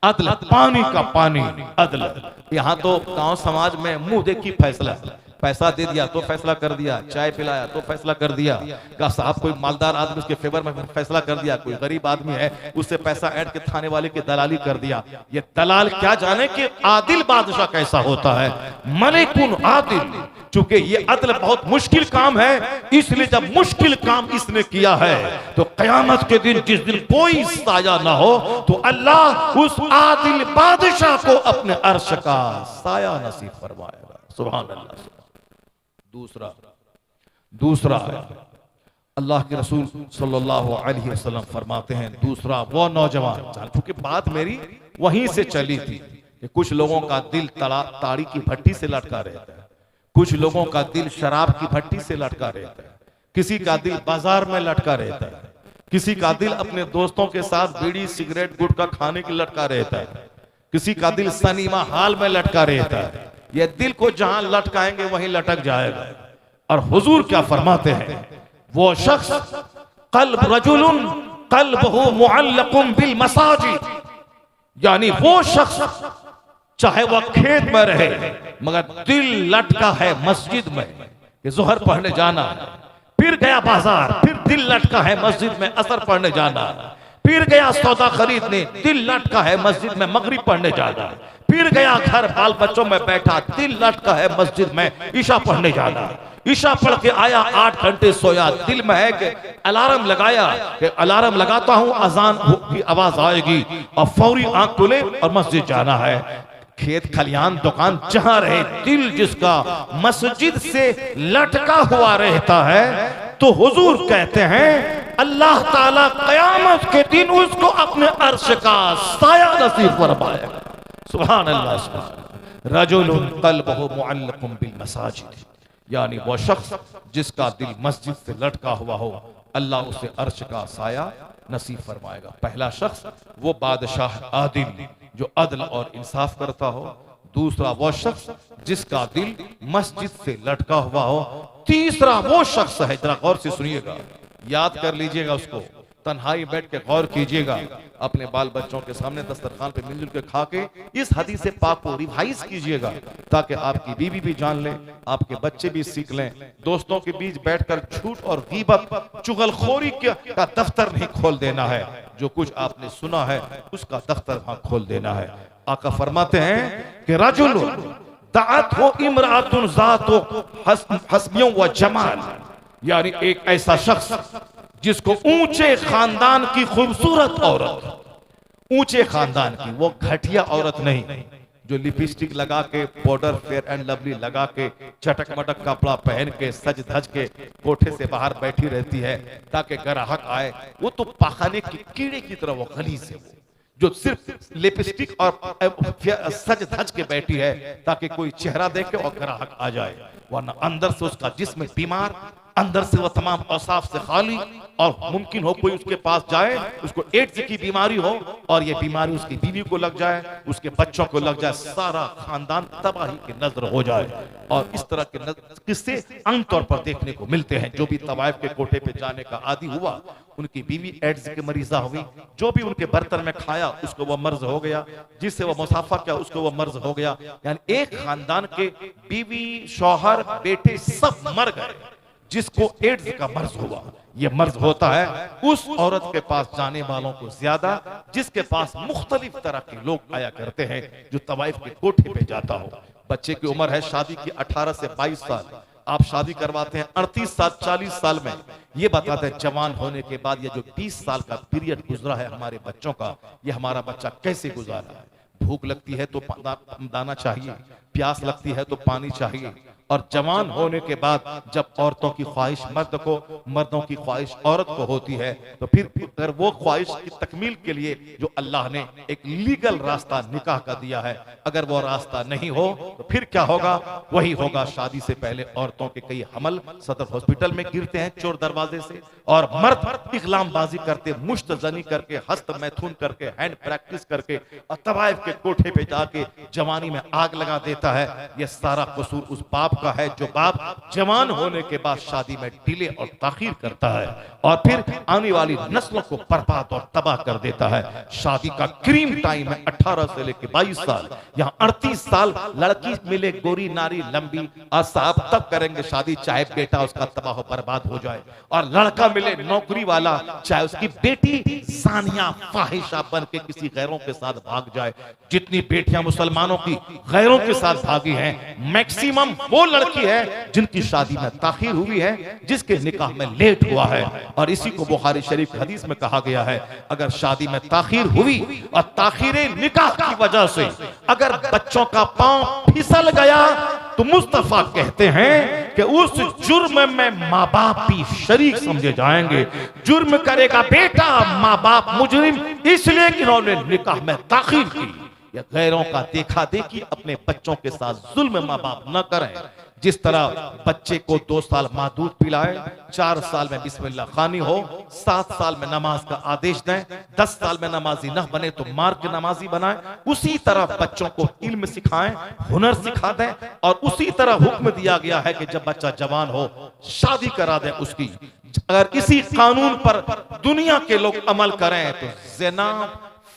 अदल पानी का पानी अदल। यहाँ तो गांव समाज में मुंह देखी फैसला, पैसा दे दिया तो फैसला कर दिया, चाय पिलाया तो फैसला कर दिया, का साहब कोई मालदार आदमी उसके फेवर में फैसला कर दिया, कोई गरीब आदमी है उससे पैसा ऐड के थाने वाले की दलाली कर दिया। ये दलाल क्या जाने कि आदिल बादशाह कैसा होता है, मलिकुन आदिल। चूंकि ये अदल बहुत मुश्किल काम है, इसलिए जब मुश्किल काम इसने किया है तो कयामत के दिन जिस दिन कोई साया ना हो तो अल्लाह उस आदिल बादशाह को अपने अर्श का साया नसीब फरमाएगा। सुभान अल्लाह। दूसरा अल्लाह के रसूल सल्लल्लाहु अलैहि वसल्लम फरमाते हैं, दूसरा वो नौजवान, क्योंकि बात मेरी वहीं से चली थी कि कुछ लोगों का दिल ताड़ी की भट्टी से लटका रहता है, कुछ लोगों का दिल शराब की भट्टी से लटका रहता है, किसी का दिल बाजार में लटका रहता है, किसी का दिल अपने दोस्तों के साथ बीड़ी सिगरेट गुटखा खाने की लटका रहता है, किसी का दिल सिनेमा हॉल में लटका रहता है। ये दिल को जहां लटकाएंगे वहीं लटक जाएगा। और हुजूर क्या फरमाते हैं, वो शख्स कल्ब रजुलुन कल्बहु मुअल्लकुम बिल मसाजिद, यानी वो शख्स चाहे वह खेत में रहे मगर दिल लटका है मस्जिद में कि जोहर पढ़ने जाना, फिर गया बाजार, फिर दिल लटका है मस्जिद में असर पढ़ने जाना, फिर गया सौदा खरीदने, दिल लटका है मस्जिद में मगरिब पढ़ने जाना, फिर गया घर बाल बच्चों में बैठा, दिल लटका है मस्जिद में ईशा पढ़ने जाना, ईशा पढ़ के आया 8 घंटे सोया, दिल में है कि अलार्म लगाया कि अलार्म लगाता हूं अजान की आवाज आएगी और फौरी आंख खुले और मस्जिद जाना है। खेत खलियान दुकान जहां रहे, दिल जिसका मस्जिद से लटका हुआ रहता है, तो हुजूर कहते हैं अल्लाह ताला कयामत के दिन उसको अपने अर्श का साया नसीब फरमाएगा। सुभान अल्लाह। रजुलुन क़ल्बुहु मुअल्लकुम बिल मसाजिद, यानी वो शख्स जिसका दिल मस्जिद से लटका हुआ हो, अल्लाह उसे अर्श का साया नसीब फरमाएगा। पहला शख्स वो बादशाह आदिल जो अदल और इंसाफ करता हो, दूसरा वो शख्स जिसका दिल मस्जिद से लटका हुआ हो, तीसरा वो शख्स है, जरा गौर से सुनिएगा, याद कर लीजिएगा, उसको तन्हाई बैठ के गौर कीजिएगा, अपने बाल बच्चों के सामने दस्तरखान पे मिलजुल के खा के इस हदीस पाक को रिवाइज कीजिएगा, ताकि आपकी बीवी भी जान ले, आपके बच्चे भी सीख लें। दोस्तों के बीच बैठकर झूठ और गीबत चुगलखोरी का दफ्तर नहीं खोल देना है, जो कुछ आपने सुना है उसका दफ्तर वहां खोल देना है। आका फरमाते हैं कि रजुलुन दाअत हो इमरातुन ज़ातु हस्बियों व जमाल, यानी एक ऐसा शख्स जिसको ऊंचे खानदान की खूबसूरत औरत, ऊंचे खानदान की, वो घटिया औरत नहीं जो लिपस्टिक लगा के पाउडर फेयर एंड लवली लगा के चटक मटक कपड़ा पहन के सज धज के कोठे से बाहर बैठी रहती है ताकि ग्राहक आए, वो तो पाखाने की कीड़े की तरह वो खलीज है, जो सिर्फ लिपस्टिक और सज धज के बैठी है ताकि कोई चेहरा देखे और ग्राहक आ जाए, वरना अंदर से उसका जिस्म बीमार, अंदर से वह तमाम औसाफ से खाली, और मुमकिन हो कोई उसके पास जाए उसको एड्स की बीमारी हो और ये बीमारी उसकी बीवी को लग जाए, उसके बच्चों को लग जाए, सारा खानदान तबाही की नजर हो जाए। और इस तरह के किस्से आमतौर पर देखने को मिलते हैं। जो भी तवाइफ के कोठे पे जाने का आदी हुआ, उनकी बीवी एड्स की मरीजा हुई, जो भी उनके बर्तन में खाया उसको वो मर्ज हो गया, जिससे वो मुसाफा किया उसको वो मर्ज हो गया। यानी एक खानदान के बीवी, शौहर, बेटे सब मर गए जिसको एड्स का मर्ज हुआ। ये मर्ज होता है उस औरत के पास जाने वालों को ज्यादा जिसके पास मुख्तलिफ तरह के लोग आया करते हैं, जो तवाइफ के कोठे पे जाता हो। बच्चे की उम्र है शादी की 18 से 22 साल, आप शादी करवाते हैं 38 साल 40 साल में, ये बताते हैं जवान होने के बाद ये जो 20 साल का पीरियड गुजरा है हमारे बच्चों का, ये हमारा बच्चा कैसे गुजारा है। भूख लगती है तो दाना चाहिए, प्यास लगती है तो पानी चाहिए, और जवान होने के बाद जब औरतों की ख्वाहिश मर्द को, मर्दों की ख्वाहिश औरत को होती है, तो फिर अगर वो ख्वाहिश की तकमील के लिए जो अल्लाह ने एक लीगल रास्ता निकाह का दिया है, अगर वो रास्ता नहीं हो तो फिर क्या होगा? वही होगा, शादी से पहले औरतों के कई हमल सदर हॉस्पिटल में गिरते हैं चोर दरवाजे से, और मर्द इकलामबाजी करके, मुश्तजनी करके, हस्त मैथुन करके, हैंड प्रैक्टिस करके और तवाइफ के कोठे पे जाके जवानी में आग लगा देता है। यह सारा कसूर उस बाप का है जो बाप जवान होने के बाद शादी में डिले और ताखीर करता है और फिर आने वाली नस्लों को बर्बाद और तबाह कर देता है। शादी का क्रीम टाइम है 18 से लेकर 22 साल, यहाँ 38 साल लड़की मिले गोरी नारी लंबी, और साहब तब करेंगे शादी चाहे बेटा उसका तबाह बर्बाद हो जाए, और लड़का मिले नौकरी वाला चाहे उसकी बेटी सानिया फाहिशा बन के किसी गैरों के साथ भाग जाए। जितनी बेटियां मुसलमानों की गैरों के साथ भागी हैं, मैक्सिमम वो लड़की है जिनकी शादी में ताखीर हुई है, जिसके निकाह में लेट हुआ है। और इसी को बुखारी शरीफ हदीस में कहा गया है, अगर शादी में ताखीर हुई और ताखीरे निकाह की वजह से अगर बच्चों का पांव फिसल गया तो मुस्तफा कहते हैं कि उस जुर्म में माँ बाप भी शरीक समझे जाएंगे। जुर्म करेगा बेटा, माँ बाप मुजरिम, इसलिए कि उन्होंने निकाह में ताखीर की। या गैरों का देखा देखी अपने बच्चों के साथ जुल्म माँ बाप न करें। जिस तरह बच्चे को 2 साल माँ दूध पिलाए, 4 साल में बिस्मिल्लाह खानी हो, 7 साल में नमाज का आदेश दें, 10 साल में नमाजी न बने तो मार के नमाजी बनाएं, उसी तरह बच्चों को इल्म सिखाएं, हुनर सिखा दें। और उसी तरह हुक्म दिया गया है कि जब बच्चा जवान हो शादी करा दें उसकी। अगर इसी कानून पर दुनिया के लोग अमल करें तो ज़िना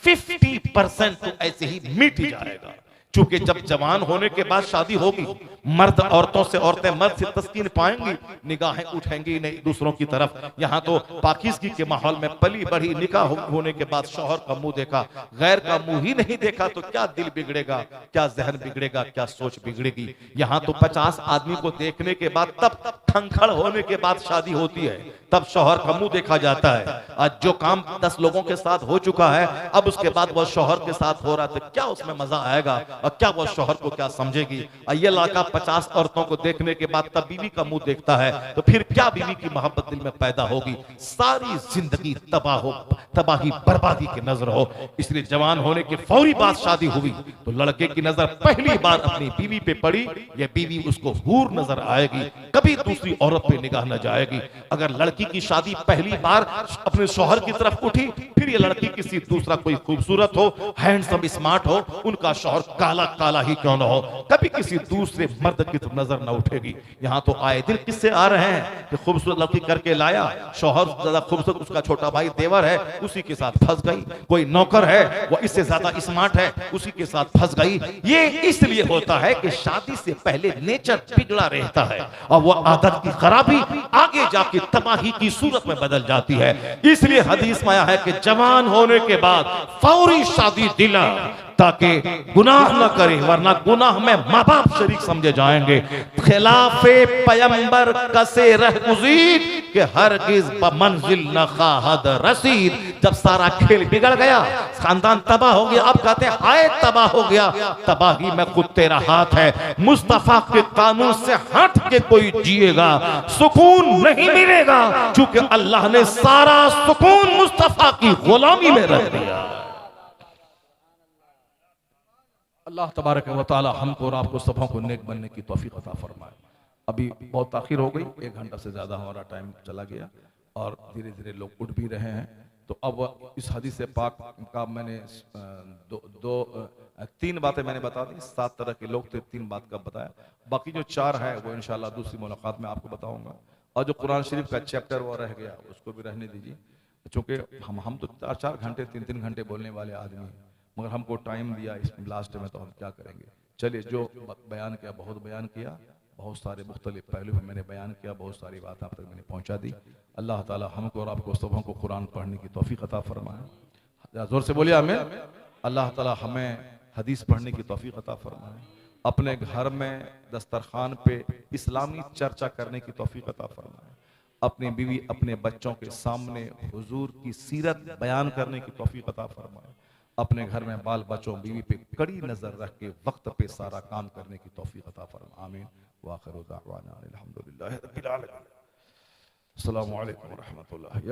50% तो ऐसे ही मिट जाएगा। चूंकि जब जवान होने के बाद शादी होगी, मर्द औरतों से, औरतें मर्द से तस्कीन पाएंगी, निगाहें उठेंगी नहीं दूसरों की तरफ। यहाँ तो पाकिज़गी के माहौल में पली बढ़ी, निकाह होने के बाद शौहर का मुंह देखा, गैर का मुंह ही नहीं देखा तो क्या दिल बिगड़ेगा, क्या जहन बिगड़ेगा, क्या सोच बिगड़ेगी। यहाँ तो 50 आदमी को देखने के बाद, तब खंखड़ होने के बाद शादी होती है, तब शौहर का मुंह देखा जाता है। आज जो काम 10 लोगों के साथ हो चुका है, अब उसके बाद वह शौहर के साथ हो रहा है, तो क्या उसमें मजा आएगा और क्या वह शौहर को क्या समझेगी। और ये लड़का 50 औरतों को देखने के बाद तब बीवी का मुंह देखता है, तो फिर क्या बीवी की मोहब्बत दिल में पैदा होगी। सारी जिंदगी तबाह हो, तबाही बर्बादी की नजर हो। इसलिए जवान होने के फौरी बाद शादी हुई तो लड़के की नजर पहली बार अपनी बीवी पे पड़ी, यह बीवी उसको हूर नजर आएगी, कभी दूसरी औरत पे निगाह न जाएगी। अगर लड़की की शादी पहली बार अपने शौहर की तरफ उठी, फिर ये लड़की किसी दूसरा कोई खूबसूरत हो, हैंडसम, स्मार्ट हो, उनका शौहर काला काला ही क्यों न हो, कभी किसी दूसरे मर्द की तरफ नजर न उठेगी। यहाँ तो आए दिन किससे आ रहे हैं कि खूबसूरत लड़की करके लाया, शौहर ज्यादा खूबसूरत, उसका छोटा भाई देवर है, उसी के साथ फंस गई। कोई नौकर है वो इससे ज्यादा स्मार्ट है, उसी के साथ फंस गई। ये इसलिए होता है कि शादी से पहले नेचर बिगड़ा रहता है और वो आदत की खराबी आगे जाके तबाही की सूरत में बदल जाती है। इसलिए हदीस में आया है कि जवान होने के बाद फौरी शादी दिला, ताकि गुनाह न करे, वरना गुनाह में माँ बाप शरीक समझे जाएंगे। खिलाफे पैगंबर कसे रह गुज़ीर कि हरगिज़ बमंजिल न खाहद रसीद। जब सारा खेल बिगड़ गया, खानदान तबाह हो गया, अब कहते हैं हाय तबाह हो गया, तबाही में खुद तेरा हाथ है। मुस्तफा के कानून से हट के कोई जिएगा सुकून नहीं मिलेगा, क्योंकि अल्लाह ने सारा सुकून मुस्तफा की गुलामी में रख दिया। अल्लाह तबारक व तआला हमको और आपको सबों को नेक बनने की तौफीक अता फरमाए। अभी बहुत ताखिर हो गई, 1 घंटा से ज़्यादा हमारा टाइम चला गया और धीरे धीरे लोग उठ भी रहे हैं। तो अब इस हदीस पाक का मैंने 3 बातें मैंने बता दी। 7 तरह के लोग थे, 3 बात का बताया, बाकी जो 4 है वो इंशाल्लाह दूसरी मुलाकात में आपको बताऊंगा। और जो कुरान शरीफ का चैप्टर वो रह गया उसको भी रहने दीजिए, चूँकि हम तो 4-4 घंटे 3-3 घंटे बोलने वाले आदमी हैं, मगर हमको टाइम दिया इस लास्ट में, तो हम क्या करेंगे। चलिए, जो बयान किया बहुत बयान किया, बहुत सारे मुख्तलिफ पहलू में मैंने बयान किया, बहुत सारी बातें आप तक मैंने पहुंचा दी। अल्लाह ताला हमको और आपको सबों को कुरान पढ़ने की तौफीक अता फरमाए। जोर से बोलिए आमीन। अल्लाह ताला हमें हदीस पढ़ने की तौफीक अता फरमाए, अपने घर में दस्तरखान पे इस्लामी चर्चा करने की तौफीक अता फरमाए, अपनी बीवी अपने बच्चों के सामने हुजूर की सीरत बयान करने की तौफीक अता फरमाए, अपने घर में बाल बच्चों बीवी पे कड़ी नजर रख के वक्त पे सारा काम करने की तौफीक अता फरमाए। आमीन। वाखिरु दावाना अनिल हम्दुलिल्लाहि रब्बिल आलमीन। अस्सलामु अलैकुम व रहमतुल्लाह।